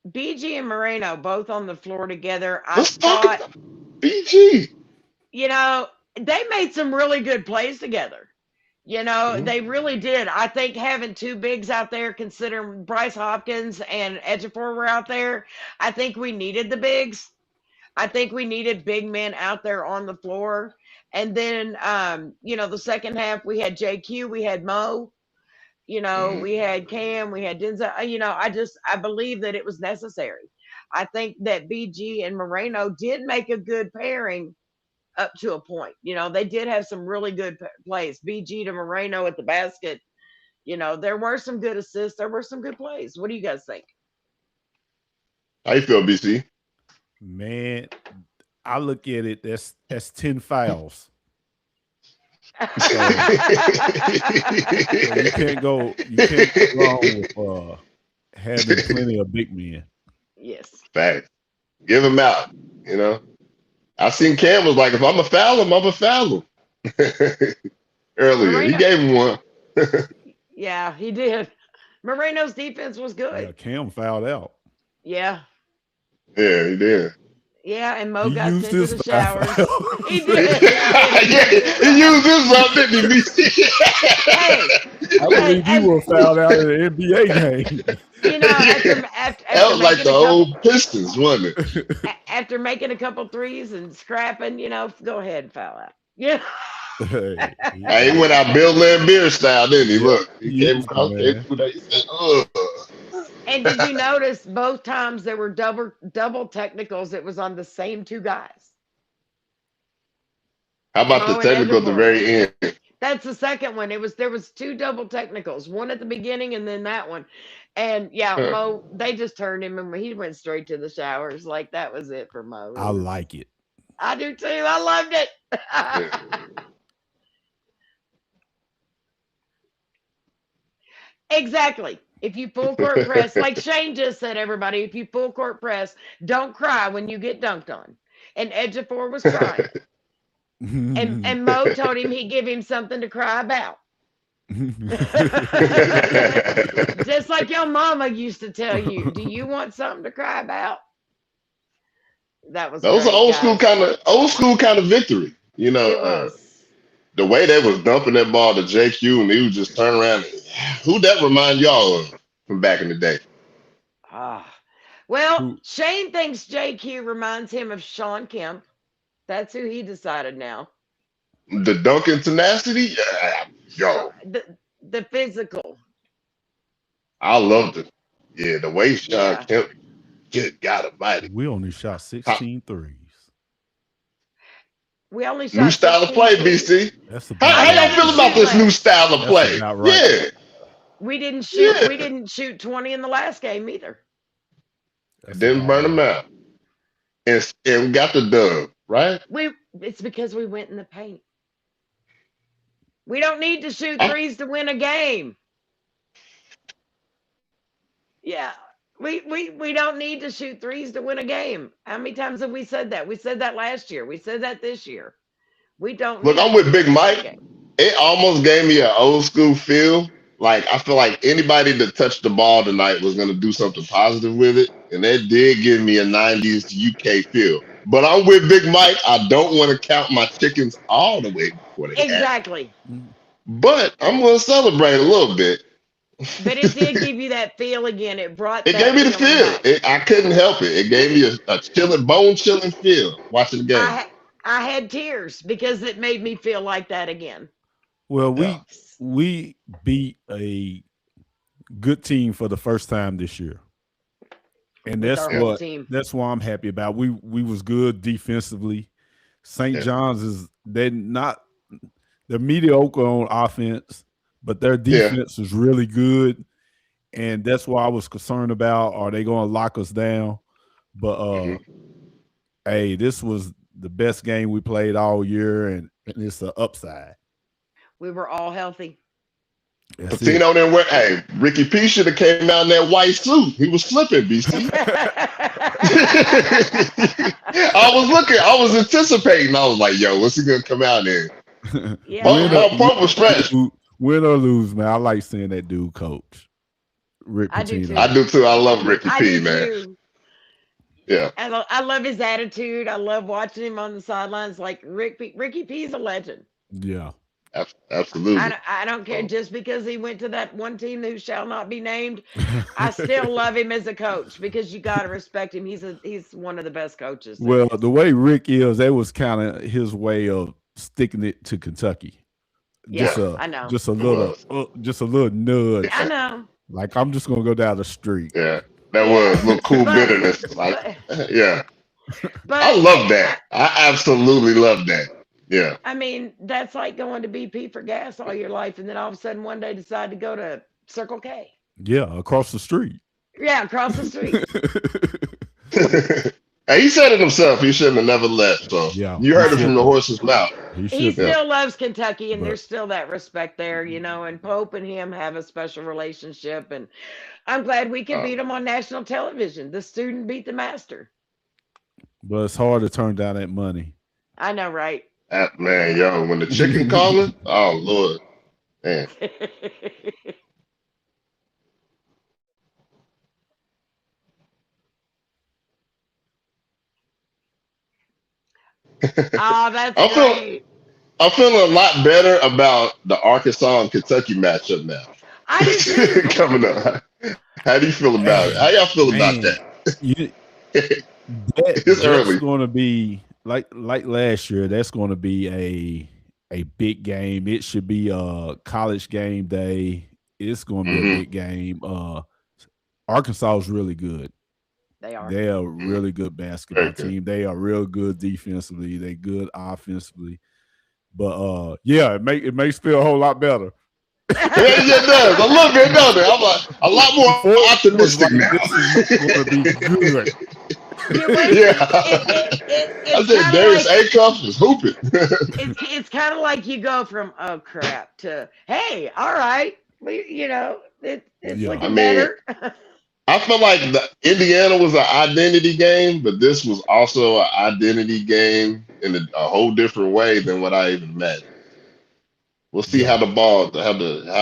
BG and Moreno both on the floor together. I Let's talk thought, about BG. you know, they made some really good plays together. Mhm. They really did. I think having two bigs out there, considering Bryce Hopkins and Edgefor were out there, I think we needed the bigs. I think we needed big men out there on the floor. And then, the second half, we had JQ, we had Mo, Mhm. we had Cam, we had Denzel. I believe that it was necessary. I think that BG and Moreno did make a good pairing up to a point. They did have some really good plays. BG to Moreno at the basket. There were some good assists. There were some good plays. What do you guys think? How you feel, BC? Man, I look at it that's 10 fouls. So you can't go wrong with having plenty of big men. Yes, Facts. Give him out. You know. I seen Cam exactly. was like, if I'm a foul him, I'm a foul him. Earlier. He Moreno, gave him one. yeah, he did. Moreno's defense was Yeah, good. Cam fouled out. Yeah, Yeah, he did. yeah, and He Mo got used sent to his the five showers. fouls. He did. He did. He Yeah, used his he five. used this up, didn't he, Hey, I hey, believe he was fouled out of the NBA game. Yeah. That after was like making the a couple old Pistons, wasn't it? after making a couple threes and scrapping, go ahead and foul out. Yeah. Hey, Hey, he went out Bill Lambier style, didn't he? yep, Look, he he came is the across, came man. through that. He said, ugh. And did you notice both times there were double technicals? It was on the same two guys, How about the Mo and technical at the Edgefor. very end? That's the second one. There was two double technicals, one at the beginning and then that one. And yeah, Huh. Mo, they just turned him and he went straight to the showers. Like that was it for Mo. I like it. I do too. I loved Yeah. it. Exactly. If you full court press, like Shane just said, everybody, if you full court press, don't cry when you get dunked on. And Edgefor was crying. And Mo told him he'd give him something to cry about. Just like your mama used to tell you, do you want something to cry about? That was That was an great, guys. old school kind of victory. It was. The way they was dumping that ball to JQ and he would just turn around. Who that remind y'all of from back in the day? Ah. Well, Who Shane thinks JQ reminds him of Sean Kemp. That's who he decided now. The Duncan tenacity? Yeah, So, yo, the physical. I loved it. Yeah, the way Sean Yeah. Kemp, good God Almighty. we only shot How- 16 threes. We only New shot style of 16 play, threes. BC. That's I How about y'all didn't right. feel about shoot this new less. style of That's play? about right. Yeah, We yeah. didn't shoot 20 in the last game either. It That's didn't about burn them right. out. And we got the dub, right? It's because we went in the paint. We don't need to shoot I, threes to win a game. Yeah. We don't need to shoot threes to win a game. How many times have we said that? We said that last year. We said that this year. We don't Look, need I'm to with win Big every Mike. game. It almost gave me an old school feel. Like I feel like anybody that touched the ball tonight was gonna do something positive with it, and that did give me a '90s UK feel. But I'm with Big Mike. I don't want to count my chickens all the way before they hatch, Exactly. but I'm gonna celebrate a little bit. But it did give you that feel again. It brought It gave that me the feeling feel. back. I couldn't help it. It gave me a chilling, bone chilling feel watching the game. I had tears because it made me feel like that again. Well, Yeah. we beat a good team for the first time this year. And With our whole team. that's why I'm happy about. We was good defensively. St. John's they're mediocre on offense, but their defense is really good. And that's why I was concerned about, are they going to lock us down? But hey, this was the best game we played all year, and it's an upside. We were all healthy. Pitino didn't wear. Hey, Ricky P should have came out in that white suit. He was flipping, BC. I was anticipating. I was like, yo, what's he gonna come out in? Yeah, my pump was fresh. Win or lose, man. I like seeing that dude coach. Rick Pitino. I do too. I love Ricky P, man. Too. Yeah. I love his attitude. I love watching him on the sidelines. Like Ricky P's a legend. Yeah. Absolutely. I don't care. Just because he went to that one team who shall not be named, I still love him as a coach because you got to respect him. He's one of the best coaches. Well, the way Rick is, that was kind of his way of sticking it to Kentucky. I know. Just a little nudge. I know. Like, I'm just gonna go down the street. Yeah, that was a little cool bitterness. Like, yeah. But I love that. I absolutely love that. Yeah. I mean, that's like going to BP for gas all your life, and then all of a sudden one day decide to go to Circle K. Yeah, across the street. Yeah, across the street. Hey, he said it himself. He shouldn't have never left. So you heard it from the horse's mouth. He still loves Kentucky, and there's still that respect there, you know. And Pope and him have a special relationship, and I'm glad we could beat him on national television. The student beat the master. But it's hard to turn down that money. I know, right? Man, yo, when the chicken calling, oh Lord, man. Oh, that's great. I'm feeling a lot better about the Arkansas and Kentucky matchup now. I do too. Coming up. How do you feel about it? How y'all feel about that? It's early. Going to be like last year. That's going to be a big game. It should be a college game day. It's going to be a big game. Arkansas is really good. They are. They are a really good basketball team. They are real good defensively. They good offensively. But yeah, it makes feel a whole lot better. Yeah, it does. A little bit, doesn't it? I'm like a lot more optimistic now. This is going to be good. I said Darius Acuff is hooping. It's kind of like you go from oh crap to hey, all right, it's looking better. I feel like the Indiana was an identity game, but this was also an identity game in a whole different way than what I even imagined. We'll see how the ball, how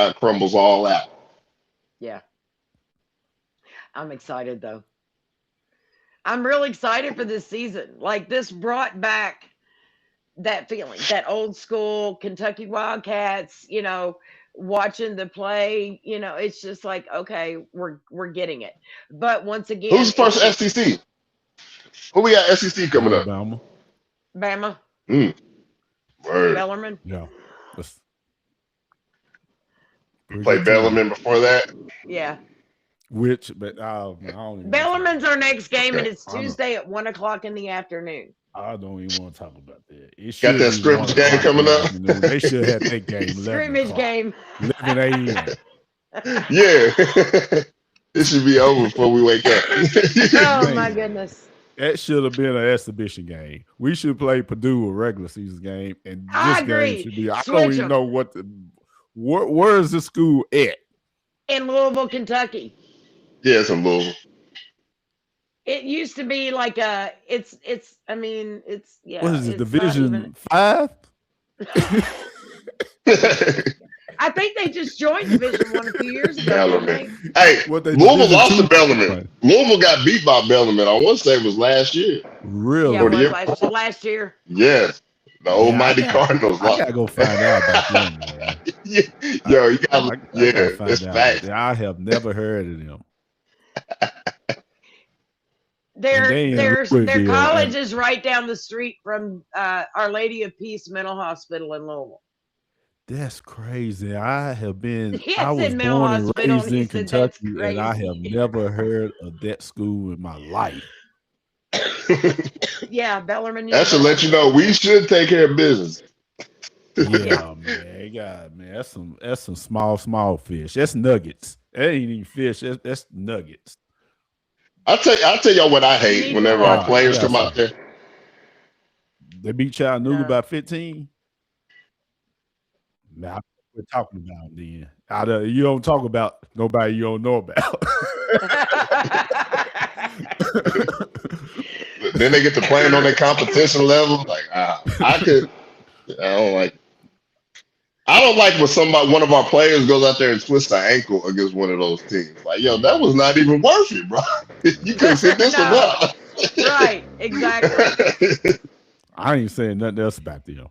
it crumbles all out. Yeah, I'm excited though. I'm really excited for this season. Like this brought back that feeling, that old school Kentucky Wildcats, watching the play, it's just like, okay, we're getting it. But once again, who's the first SEC? Who we got SEC coming up? Bama. Word. Bellarmine. Yeah. Play Bellarmine before that? Yeah. But I don't Bellarmine's our next game, and it's Tuesday at 1:00 in the afternoon. I don't even want to talk about that. Got that scrimmage game coming up? They should have that game. Scrimmage game. 11 a.m. Yeah. It should be over before we wake up. Oh, my goodness. That should have been an exhibition game. We should play Purdue a regular season game, and I this agree. game should be. I don't even know where is this school at? In Louisville, Kentucky. Yeah, it's in Louisville. It used to be like it's I mean, it's What is it? it's not even Division 5? I think they just joined Division 1 a few years ago, didn't they? Bellarmine. Hey, What they Louisville Division lost to 2? Bellarmine. Louisville got beat by Bellarmine. I want to say it was last year. Really? Yeah, Or it the was year last year. Yes. The old mighty Cardinals I lost. gotta go find out about them, man. Yo, you got I gotta yeah, find it's out about facts. them. I have never heard of them. Their Louisville, college is right down the street from Our Lady of Peace Mental Hospital in Louisville. That's crazy. I have been. He I had was said mental born and hospital, raised and he in said that's Kentucky, and I have crazy. never heard of that school in my life. Yeah, Bellarmine. That should let you know we should take care of business. Yeah, man. God, man, that's some small fish. That's nuggets. That ain't even fish. That's nuggets. I'll tell y'all what I hate need whenever more. our players Yeah, come out there. They beat Chattanooga No. by 15. Now we're talking about then. You don't talk about nobody you don't know about. Then they get to playing on their competition level. Like I don't like when one of our players goes out there and twists an ankle against one of those teams. Like, yo, that was not even worth it, bro. You could sit this one No. up. Right, exactly. I ain't saying nothing else about them.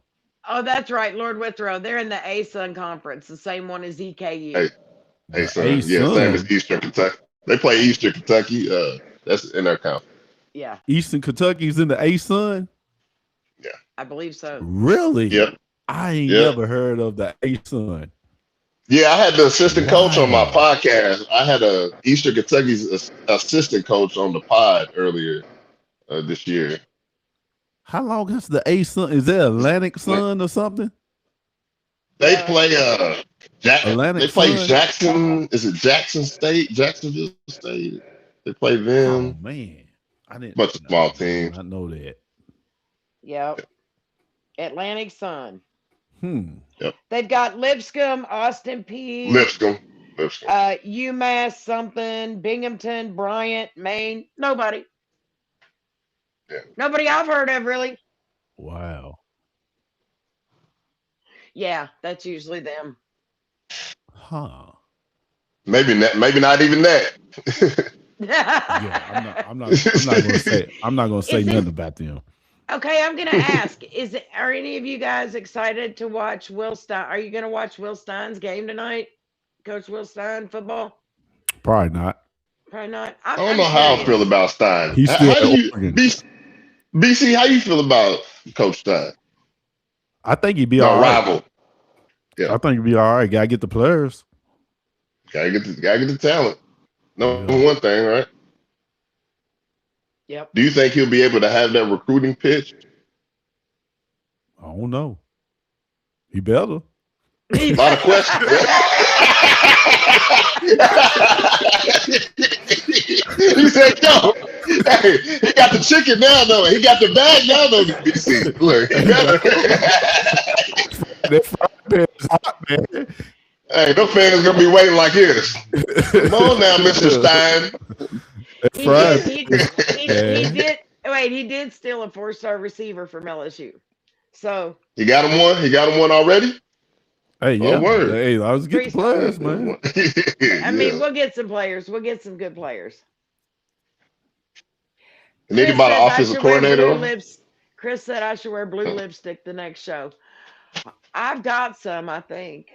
Oh, that's right, Lord Withrow. They're in the ASUN conference, the same one as EKU. Hey, son. Yeah, same as Eastern Kentucky. They play Eastern Kentucky. That's in their conference. Yeah, Eastern Kentucky's in the ASUN? I believe so. Really? Yep. I ain't Yep. never heard of the ASUN. Yeah, I had the assistant coach on my Wow. podcast. I had a Eastern Kentucky's assistant coach on the pod earlier this year. How long has the ASUN? Is that Atlantic Sun or something? They play Atlantic they play Sun? Jackson. Is it Jackson State? Jacksonville State. They play Oh them. man, I didn't. Bunch of small teams. I know that. Yep. Atlantic Sun. They've got Lipscomb, Austin Peay, Lipscomb. UMass something, Binghamton, Bryant, Maine. Nobody. Yeah. Nobody I've heard of, really. Wow. Yeah, that's usually them. Huh. Maybe not even that. Yeah, I'm not gonna say nothing about them. Okay, I'm gonna ask: are any of you guys excited to watch Will Stein? Are you gonna watch Will Stein's game tonight, Coach Will Stein football? Probably not. Probably not. I don't know how I feel about Stein. He's still at Oregon. BC, how you feel about Coach Stein? I think he'd be all right. Rival. Yeah. I think he'd be all right. Gotta get the players. Gotta get the talent. Number one thing, right? Yep. Do you think he'll be able to have that recruiting pitch? I don't know. He better. A lot of questions. He said, "Yo, hey, he got the chicken now, though. He got the bag now, though." BC, look, That fried pan is hot, man. hey, them fans gonna be waiting like this. Come on now, Mr. Stein. He did steal a 4-star receiver from LSU. So He got him one. He got him one already. Hey, yeah. Word. Hey, I was getting players, man. I mean, we'll get some players. We'll get some good players. And then about an offensive coordinator. Chris said I should wear blue lipstick the next show. I've got some, I think.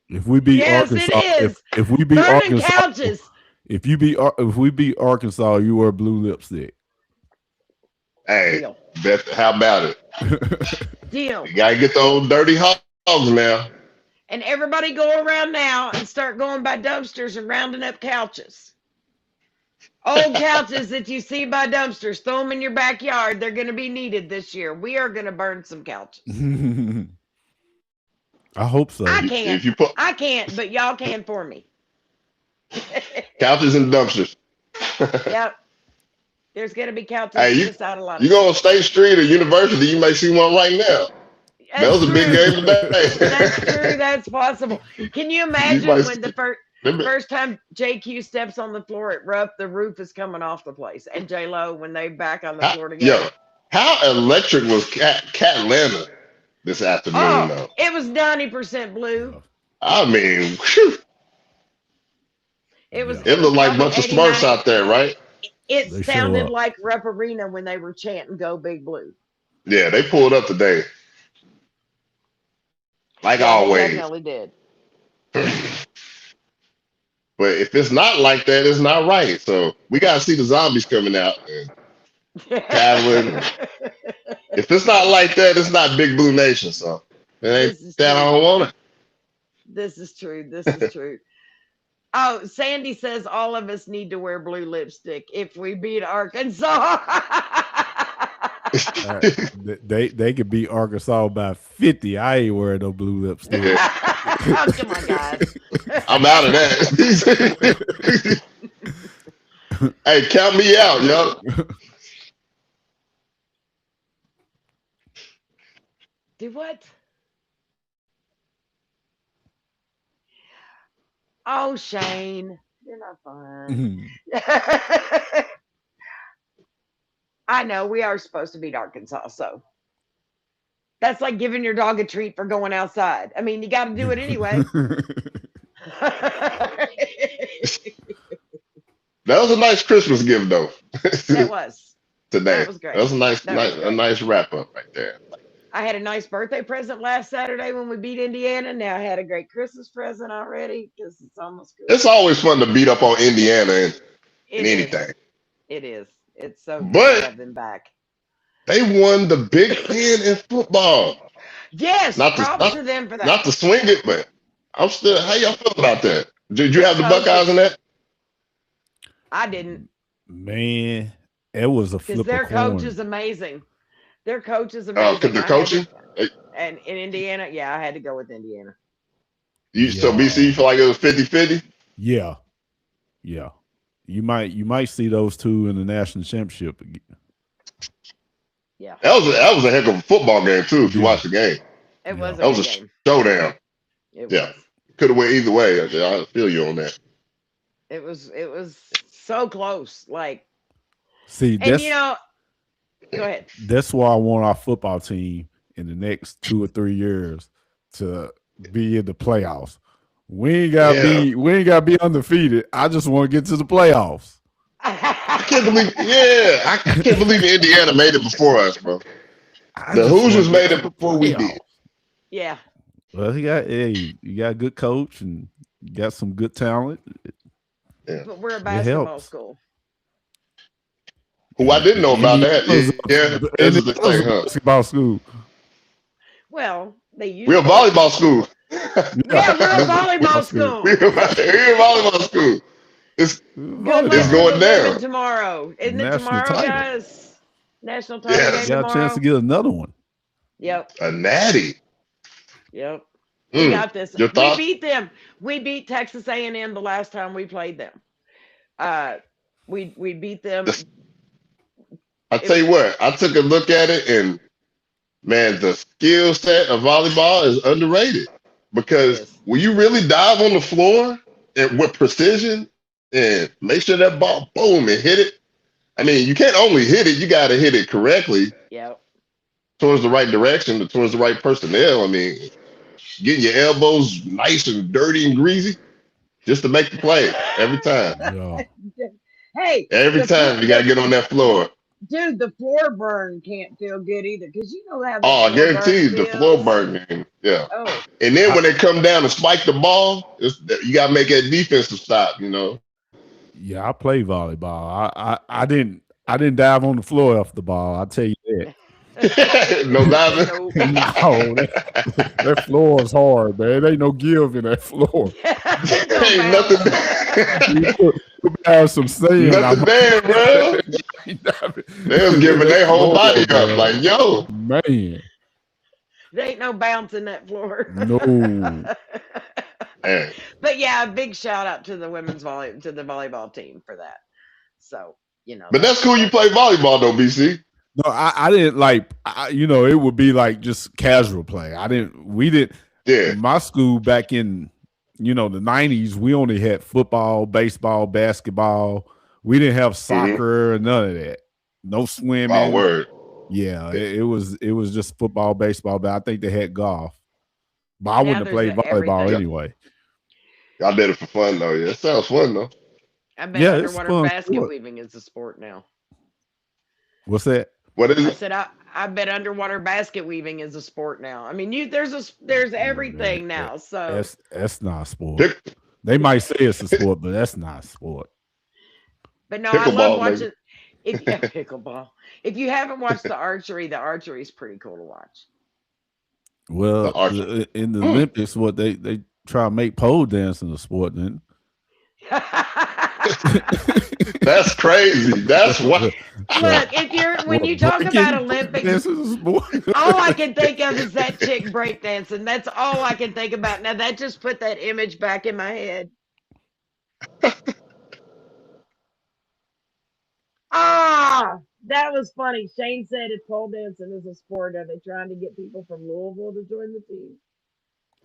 If we beat Arkansas, it is. if we beat Burning Arkansas, couches. if we beat Arkansas, you wear blue lipstick. Hey, Deal. how about it? Deal. You gotta get the old dirty hogs now. And everybody go around now and start going by dumpsters and rounding up couches. Old couches that you see by dumpsters, throw them in your backyard. They're going to be needed this year. We are going to burn some couches. I hope so. I can't. I can't, but y'all can for me. Couches and dumpsters. Yep. There's going to be couches Hey, on the side of a lot of you go on State Street or University, you may see one right now. That was a big game today. That's true. That's possible. Can you imagine when the first time JQ steps on the floor at Rupp, the roof is coming off the place, and J Lo when they back on the floor together? Yo, how electric was Catlanta this afternoon? Though it was 90% blue. I mean, whew. It looked like a bunch of Smurfs out there, right? It sounded like Rupp Arena when they were chanting "Go Big Blue." Yeah, they pulled up today, like always. They definitely did. But if it's not like that, it's not right. So we gotta see the zombies coming out and paddling. If it's not like that, it's not Big Blue Nation. So it ain't that I don't want it. This is true. This is true. Oh, Sandy says all of us need to wear blue lipstick if we beat Arkansas. They could beat Arkansas by 50. I ain't wearing no blue lipstick. Oh, come on, guys. I'm out of that. Hey, count me out, yo. Do what? Oh, Shane, you're not fun. I know we are supposed to beat Arkansas, so that's like giving your dog a treat for going outside. I mean, you got to do it anyway. That was a nice Christmas gift, though. That was today. That was great. That was a nice wrap up right there. I had a nice birthday present last Saturday when we beat Indiana. Now I had a great Christmas present already because it's almost good. It's always fun to beat up on Indiana and anything. It is. It's so good But to have them back. They won the Big Ten in football. Yes, props to them for that. Not to swing it, but I'm still. How y'all feel about that? Did you have the Buckeyes in that? I didn't. Man, it was a flip. Their coach is amazing. Their coach is amazing. Because the coaching? And in Indiana, yeah, I had to go with Indiana. So BC, you feel like it was 50-50? Yeah. Yeah. You might see those two in the national championship again. Yeah. That was a heck of a football game too, if you watch the game. It was that was a game. showdown. It was. Could have went either way. I feel you on that. It was so close. Like, see, and go ahead. That's why I want our football team in the next 2 or 3 years to be in the playoffs. We ain't gotta be undefeated. I just want to get to the playoffs. I can't believe Indiana made it before us, bro. The Hoosiers made it before we did. Yeah. Well, you got a good coach and you got some good talent. Yeah. But we're a basketball school. Who I didn't know about that. This is the thing, huh? Basketball school. Well, we're a volleyball school. Yeah, we're a volleyball school. We're a volleyball school. It's going down tomorrow. Isn't it tomorrow, guys? National title game tomorrow. Got a chance to get another one. Yep. A natty. Yep. We got this. Your thoughts? We beat them. We beat Texas A&M the last time we played them. We beat them. I tell you what, I took a look at it and man, the skill set of volleyball is underrated because when you really dive on the floor and with precision and make sure that ball boom and hit it. I mean, you can't only hit it, you got to hit it correctly. Yep. Towards the right direction, towards the right personnel. I mean, getting your elbows nice and dirty and greasy just to make the play every time. Yeah. Hey, every time you got to get on that floor. Dude, the floor burn can't feel good either because you know how. I guarantee you the floor burn. Yeah. Oh. And then when they come down and spike the ball, you got to make that defensive stop. Yeah, I play volleyball. I didn't dive on the floor off the ball. I'll tell you that. No diving. No, that floor is hard, man. There ain't no give in that floor. Ain't nothing. Have some sand. Nothing there, bro. They was giving their whole body up, like, yo, man. There ain't no bounce in that floor. No. But yeah, big shout out to the volleyball team for that. So, But that's cool. You play volleyball though, BC. No, I didn't like. It would be like just casual play. We didn't. Yeah. My school back in the 90s, we only had football, baseball, basketball. We didn't have soccer or none of that. No swimming. Oh, word. Yeah, it was just football, baseball, but I think they had golf. But I wouldn't have played volleyball everything. anyway. Y'all did it for fun though. Yeah, it sounds fun though. I bet Yeah, it's underwater fun basket sport. weaving is a sport now. What's that? What is I it? said I bet underwater basket weaving is a sport now. I mean, there's everything now. So That's not a sport. Pick, They might say it's a sport, but that's not a sport. but no, I love pickleball, watching maybe. pickleball. If you haven't watched the archery is pretty cool to watch. Well, The archery. in the Olympics, what they try to make pole dancing a sport, then. That's crazy. That's what. Look, when you talk about Olympics, This is a sport. all I can think of is that chick breakdancing. That's all I can think about. Now that just put that image back in my head. That was funny. Shane said if pole dancing is a sport, are they trying to get people from Louisville to join the team?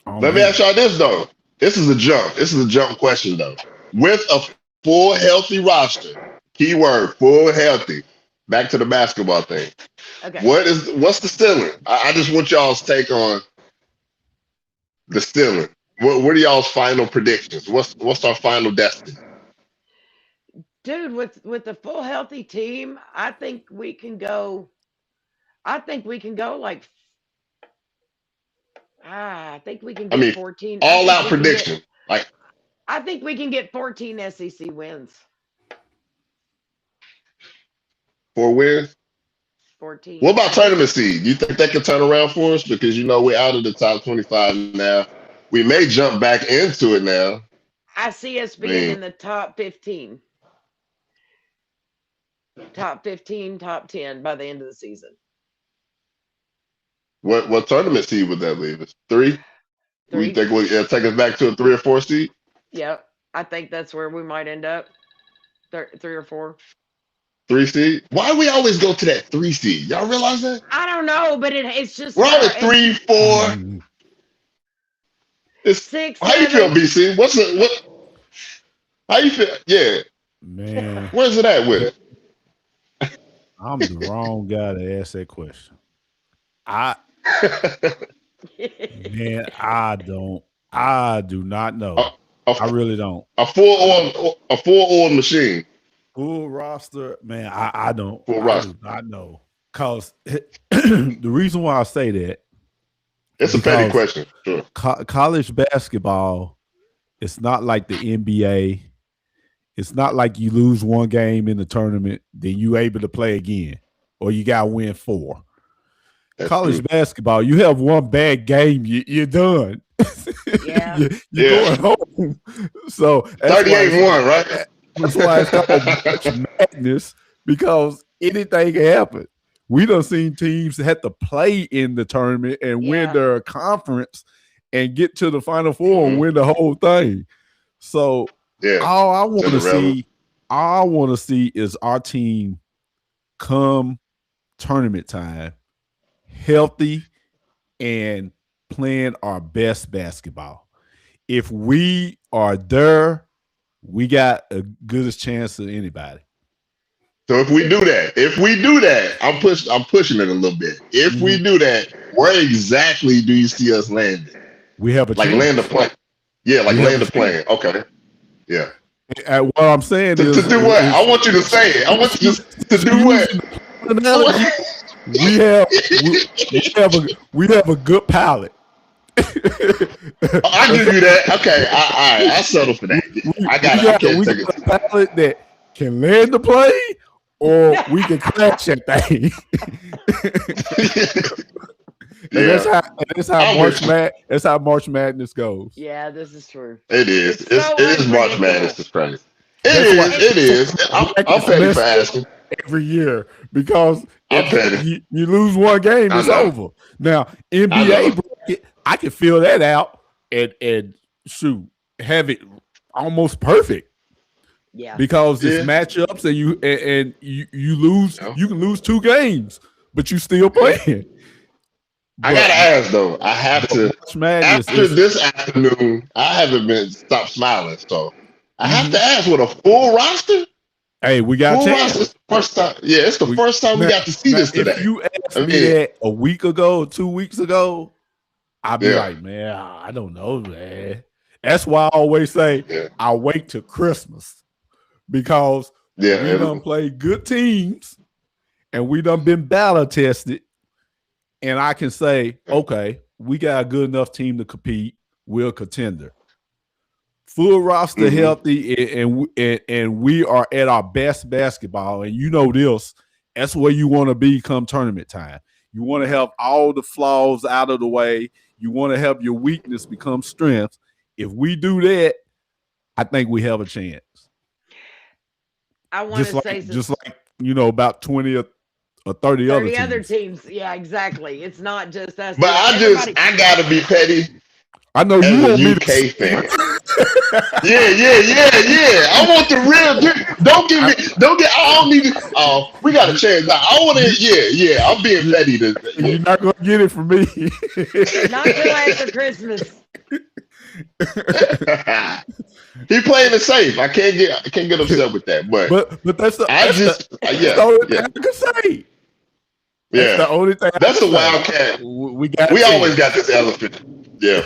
Oh, Let me man. ask y'all this though. This is a jump question though. With a full healthy roster, keyword full healthy. Back to the basketball thing. Okay. What's the ceiling? I just want y'all's take on the ceiling. What are y'all's final predictions? What's our final destiny? Dude, with the full healthy team, I think we can go like I think we can I get mean, 14. all out prediction. Like I think we can get 14 SEC wins. 4 wins. 14. What about tournament seed? You think they can turn around for us? Because we're out of the top 25 now. We may jump back into it now. I see us being in the top 15. Top 15, top 10 by the end of the season. What tournament seed would that leave us? 3? We 3. think it'll take us back to a 3 or 4 seed? Yep. I think that's where we might end up. 3 or 4. 3 seed? Why do we always go to that 3 seed? Y'all realize that? I don't know, but it's just We're always 3, 4. It's 6. How you feel, BC? How you feel? Yeah. Man, Where's it at with it? I'm the wrong guy to ask that question. I do not know. I really don't. A full oil machine. Full roster, man. I don't. Full I roster. do not know. Cause the reason why I say that, it's a petty question. Sure. College basketball, it's not like the NBA. It's not like you lose one game in the tournament, then you able to play again, or you got to win 4. That's College true. basketball, you have one bad game, you're done. Yeah. You're going home. So 38-1, right? That's why it's called March Madness, because anything can happen. We done seen teams that had to play in the tournament and win their conference and get to the Final Four and win the whole thing. So all I want to see is our team come tournament time healthy and playing our best basketball. If we are there, we got a goodest chance of anybody. So if we do that, I'm pushing it a little bit. If we do that, where exactly do you see us landing? We have a chance. Land the plane. Yeah, land the plane. Okay. Yeah. What I'm saying is to do what? I want you to say it. I want you to do what? We have a good pilot. I'll give you that. Okay, I settle for that. I can't take it. A pilot that can land the plane, or we can crash that thing. That's how March Madness goes. Yeah, this is true. It is. It is March Madness. It's crazy. It is. I'm petty for asking. Every year, because if you lose one game, it's over. Now, NBA bracket, I can fill that out and shoot, have it almost perfect. Yeah. because it's Yeah. matchups, and you lose. Yeah. You can lose 2 games, but you still playing. I gotta ask though. I have to. March Madness After is this afternoon, I haven't been stopped smiling. So I have Mhm. to ask, with a full roster? Hey, we got a Full roster. chance. It's the first time. Yeah, it's the first time we Now- got to see now, this today. If you asked I me mean- that a week ago, 2 weeks ago, I'd be Yeah. like, man, I don't know, man. That's why I always say Yeah. I'll wait till Christmas, because Yeah. we done played good teams and we done been battle tested. And I can say, okay, we got a good enough team to compete. We're a contender. Full roster, Mhm. healthy, and we are at our best basketball. And you know this, that's where you want to be come tournament time. You want to have all the flaws out of the way. You want to have your weakness become strength. If we do that, I think we have a chance. I want Just to say like about 20 or 30 other 30 teams. other teams. Yeah, exactly. It's not just us. But Everybody- I gotta be petty I know as you a want me UK to fan. Yeah. I want the real. Don't give me. Don't get. I don't need to. Oh, we got to change that. I want to. Yeah. I'm being petty. You're not gonna get it from me. not till after Christmas. He playing it safe. I can't get upset with that. But but that's the that's the only thing I can say. That's the only thing. That's I a can say. Wildcat. We always got this elephant. Yeah.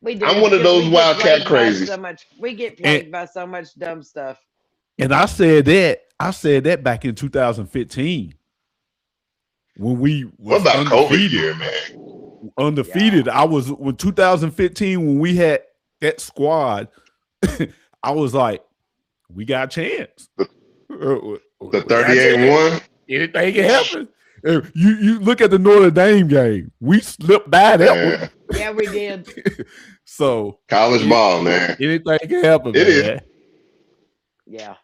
We do. I'm one of because those we get Wildcat plagued by crazies. so much. We get plagued by so much dumb stuff. And I said that back in 2015 when we was What about undefeated. COVID year, man? Undefeated. I was with 2015 when we had that squad. I was like, we got a chance. The 38-1. Anything can happen. You look at the Notre Dame game. We slipped by that one. Yeah, we did. So College ball, man. anything can happen. It is. man. Yeah.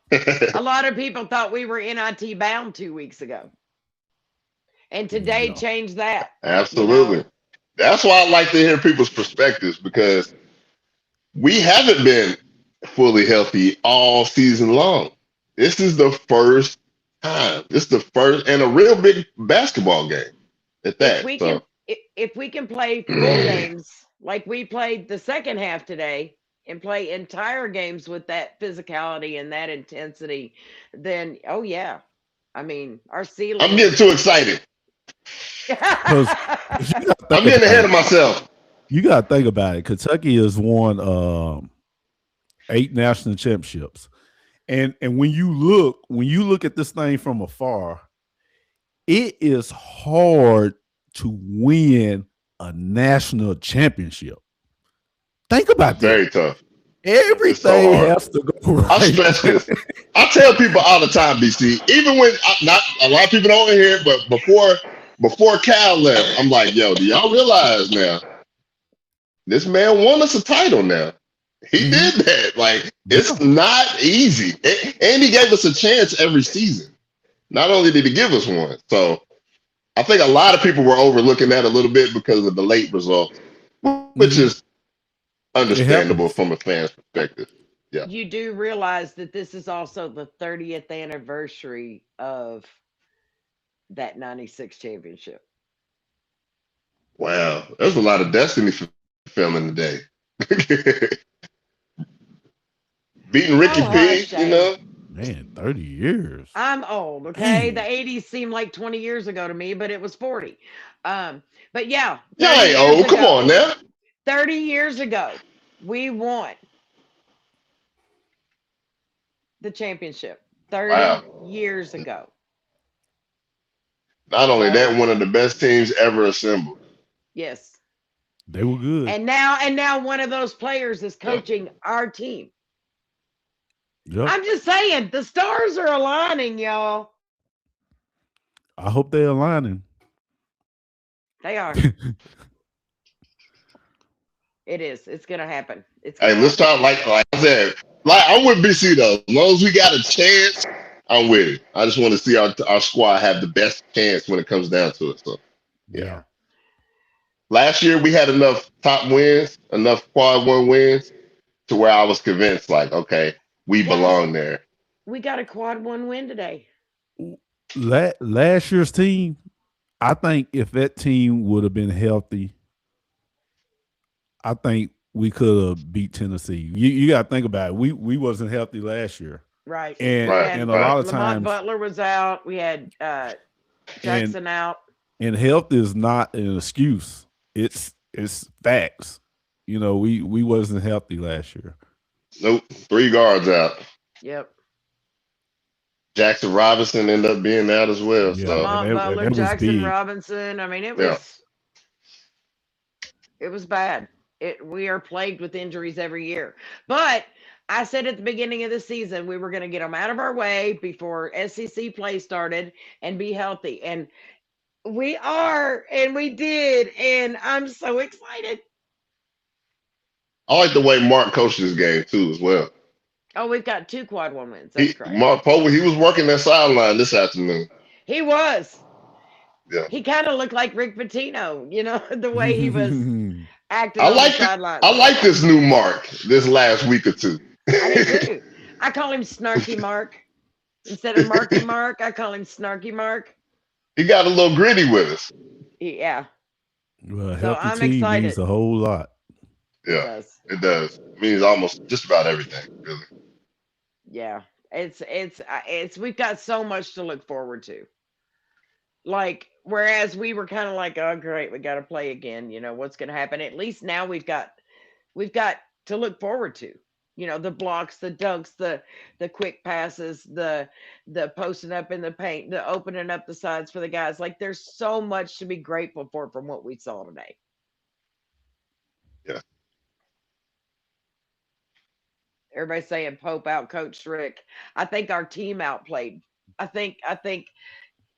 A lot of people thought we were NIT bound 2 weeks ago. And today No. changed that. Absolutely. You know? That's why I like to hear people's perspectives, because we haven't been fully healthy all season long. This is the first time. This is the first, and a real big basketball game at that. If we can play full games like we played the second half today and play entire games with that physicality and that intensity, then oh yeah. I mean, our ceiling. I'm getting too excited. Because I'm getting ahead of myself. You got to think about it. Kentucky has won 8 national championships, and when you look at this thing from afar, it is hard to win a national championship. Think about that. Very tough. Everything hard. has to go right. I stress this. I tell people all the time, BC, even when not a lot of people don't hear it, but before Cal left, I'm like, yo, do y'all realize now? This man won us a title now. He did that. Like, it's not easy. And he gave us a chance every season. Not only did he give us one. So I think a lot of people were overlooking that a little bit because of the late results, which is understandable from a fan's perspective. Yeah. You do realize that this is also the 30th anniversary of that 96 championship. Wow. There's a lot of destiny fulfilling today. Beating Ricky P, you know? Man, 30 years. I'm old, okay? The 80s seemed like 20 years ago to me, but it was 40. But yeah. Yeah, ain't old. Come on now. 30 years ago, we won the championship. 30 years ago. Not only that, one of the best teams ever assembled. Yes. They were good. And now one of those players is coaching our team. Yep. I'm just saying, the stars are aligning, y'all. I hope they're aligning. They are. It is. It's gonna happen. Hey, let's talk like I said. Like, I'm with BC though. As long as we got a chance, I'm with it. I just want to see our squad have the best chance when it comes down to it. So Yeah. last year we had enough top wins, enough quad one wins to where I was convinced, like, okay, we Guys, belong there. we got a quad 1 win today. Last year's team, I think if that team would have been healthy, I think we could have beat Tennessee. You got to think about it. We wasn't healthy last year, Right. and Right, and a right. lot of Lamont times, Butler was out. We had Jackson out. and health is not an excuse. It's facts. You know, we wasn't healthy last year. Nope. 3 guards out. Yep. Jackson Robinson ended up being out as well. Yeah. So Lamont that Butler, was Jackson big. Robinson. I mean, it Yeah. was it was bad. We are plagued with injuries every year. But I said at the beginning of the season we were going to get them out of our way before SEC play started and be healthy. And we are, and we did, and I'm so excited. I like the way Mark coached this game too, as well. Oh, we've got 2 quad 1 wins. That's correct. Mark Pope, he was working that sideline this afternoon. He was. Yeah. He kind of looked like Rick Pitino, you know, the way he was acting I on like the sidelines. I like this new Mark this last week or two. I do too. I call him Snarky Mark. Instead of Marky Mark, I call him Snarky Mark. He got a little gritty with us. Yeah. Well, a So healthy I'm team excited. means a whole lot. Yeah, it does. It means almost just about everything, really. Yeah. It's we've got so much to look forward to. Like, whereas we were kind of like, oh great, we got to play again. You know, what's going to happen? At least now we've got to look forward to. You know, the blocks, the dunks, the quick passes, the posting up in the paint, the opening up the sides for the guys. Like, there's so much to be grateful for from what we saw today. Yeah. Everybody's saying Pope out coached Rick. I think our team outplayed. I think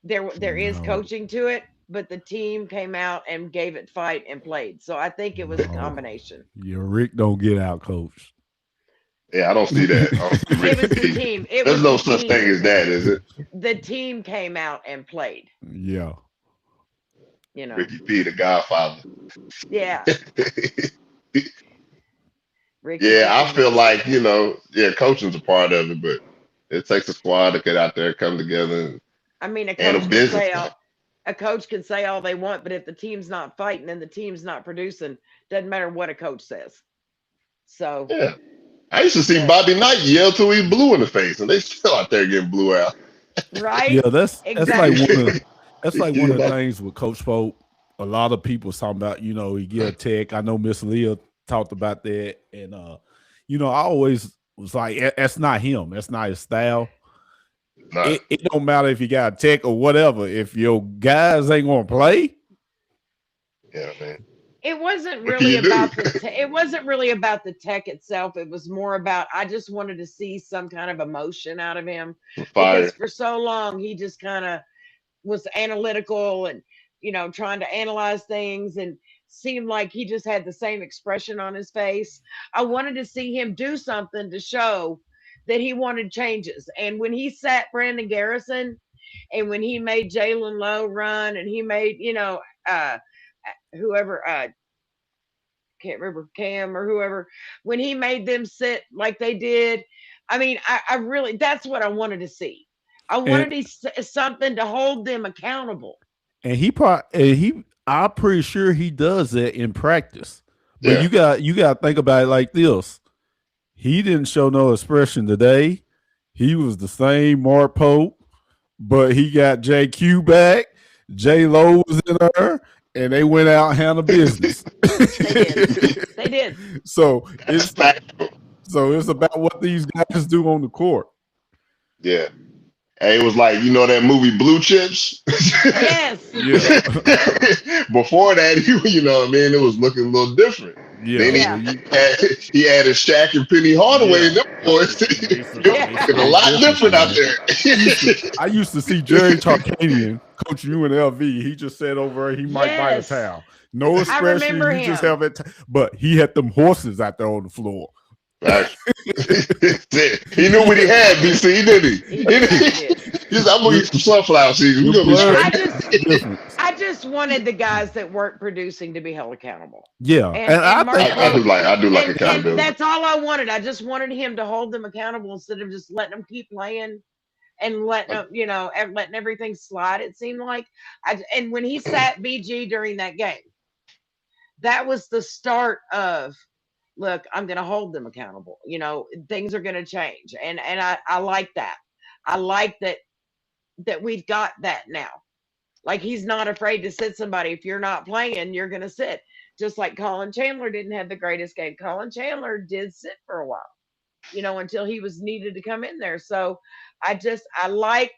there is No. coaching to it, but the team came out and gave it fight and played. So I think it was a No. combination. Your Rick don't get out coached. Yeah, I don't see that. I don't see It was the Ricky. team. It There's was no the such team. thing as that, is it? The team came out and played. Yeah. You know. Ricky P, the Godfather. Yeah. Ricky Yeah, I Pitino. feel like, coaching's a part of it, but it takes a squad to get out there, come together. I mean, And a business. a coach can say all they want, but if the team's not fighting and the team's not producing, doesn't matter what a coach says. So Yeah. I used to see Bobby Knight yell till he blue in the face, and they still out there getting blue out. right? Yeah, that's Exactly. like one of the things with Coach Pope. A lot of people talking about, he get a tech. I know Miss Leah talked about that, and I always was like, that's not him. That's not his style. Nah. It don't matter if you got a tech or whatever. If your guys ain't gonna play, Yeah, man. It wasn't What can really you do? about it wasn't really about the tech itself. It was more about I just wanted to see some kind of emotion out of him. Fire. Because for so long he just kind of was analytical and trying to analyze things and seemed like he just had the same expression on his face. I wanted to see him do something to show that he wanted changes. And when he sat Brandon Garrison and when he made Jalen Lowe run and he made, whoever, can't remember, Cam or whoever, when he made them sit like they did, I mean, I really, that's what I wanted to see. I wanted something to hold them accountable. and I'm pretty sure he does that in practice. But Yeah. you got to think about it like this. He didn't show no expression today. He was the same Mark Pope, but he got JQ back. J Lo was in there, and they went out and handled business. They did. So That's it's factual. about what these guys do on the court. Yeah. Hey, it was like, that movie Blue Chips? Yes. Yeah. Before that, it was looking a little different. Yeah. Then he added Shaq and Penny Hardaway and them boys. It was a lot different out there. I used to see Jerry Tarkanian coaching UNLV. He just said over he might bite a Yes. towel. No expression. remember You just him. have it. But he had them horses out there on the floor. Right. He knew what he had, BC, didn't he? He did. He said, I'm going to eat some sunflower seeds. We're going to be Blood straight. I just wanted the guys that weren't producing to be held accountable. Yeah, and I And Mark think I do Pope, like and accountability. that's all I wanted. I just wanted him to hold them accountable instead of just letting them keep playing and letting them, and letting everything slide. It seemed like, and when he sat BG during that game, that was the start of, look, I'm going to hold them accountable. Things are going to change, and I like that. I like that we've got that now. Like, he's not afraid to sit somebody. If you're not playing, you're going to sit. Just like Colin Chandler didn't have the greatest game. Colin Chandler did sit for a while, until he was needed to come in there. So I like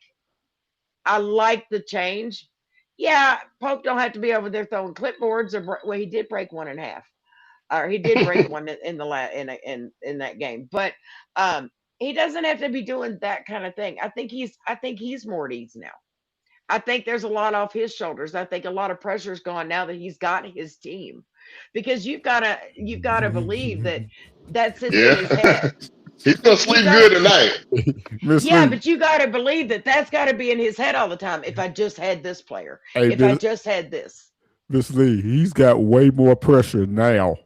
the change. Yeah, Pope don't have to be over there throwing clipboards well, he did break one in half, or he did break one in the in that game, but he doesn't have to be doing that kind of thing. I think he's more at ease now. I think there's a lot off his shoulders. I think a lot of pressure's gone now that he's got his team, because you've got to believe that sits in his Yeah. head. He's gonna sleep good tonight. Miss Yeah, Lee, but you got to believe that's got to be in his head all the time. If I just had this player, hey, if I just had this. Miss Lee, he's got way more pressure now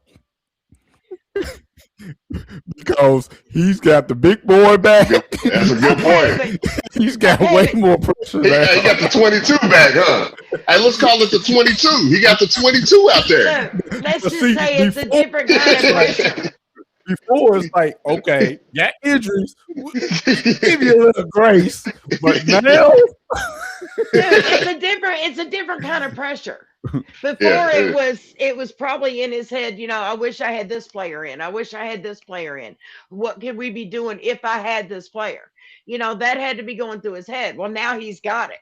because he's got the big boy back. That's a good point. He's got Okay, way but- more pressure He now. got the 22 back, huh? Hey, let's call it the 22. He got the 22 out there. Look, let's But just see, say it's a before- different kind of pressure. Before it's like, okay, got injuries, give you a little grace, but now It's a different kind of pressure. Before Yeah. it was probably in his head, I wish I had this player in. I wish I had this player in. What could we be doing if I had this player? That had to be going through his head. Well, now he's got it.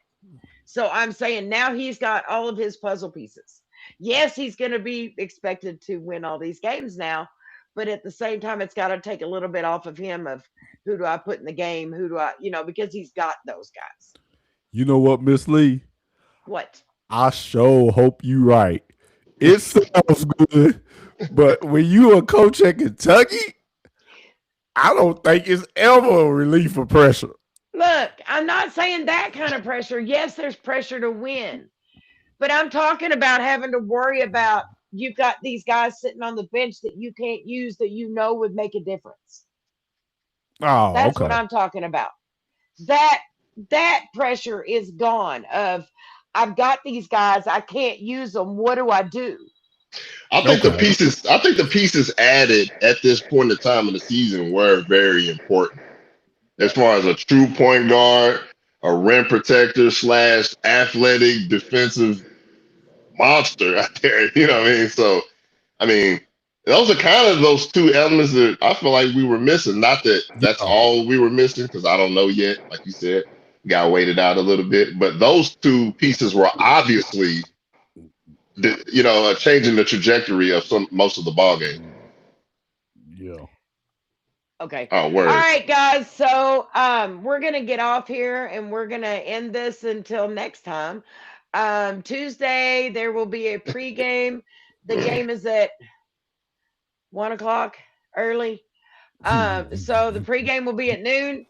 So I'm saying now he's got all of his puzzle pieces. Yes, he's going to be expected to win all these games now, but at the same time, it's got to take a little bit off of him of who do I put in the game? Who do I, because he's got those guys. you know what, Miss Lee? What? I sure hope you right. It sounds good, but when you a coach at Kentucky, I don't think it's ever a relief of pressure. Look, I'm not saying that kind of pressure. Yes, there's pressure to win, but I'm talking about having to worry about you've got these guys sitting on the bench that you can't use that would make a difference. Oh, That's okay. what I'm talking about. That pressure is gone. Of I've got these guys, I can't use them. What do I do? I think Okay. the pieces added at this point in time in the season were very important. As far as a true point guard, a rim protector / athletic defensive monster out there. You know what I mean? So, I mean, those are kind of those two elements that I feel like we were missing. Not that that's all we were missing, because I don't know yet. Like you said, got waited out a little bit. But those two pieces were obviously, changing the trajectory of most of the ball game. Yeah. Okay. Oh, word. All right, guys. So we're gonna get off here and we're gonna end this until next time. Tuesday there will be a pregame. The game is at 1:00 early. So the pregame will be at noon.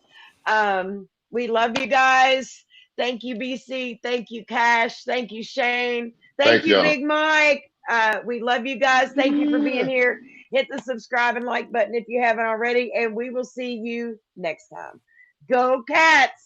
We love you guys. Thank you, BC. Thank you, Cash. Thank you, Shane. Thank you, y'all. Big Mike. We love you guys. Thank you for being here. Hit the subscribe and like button if you haven't already, and we will see you next time. Go Cats!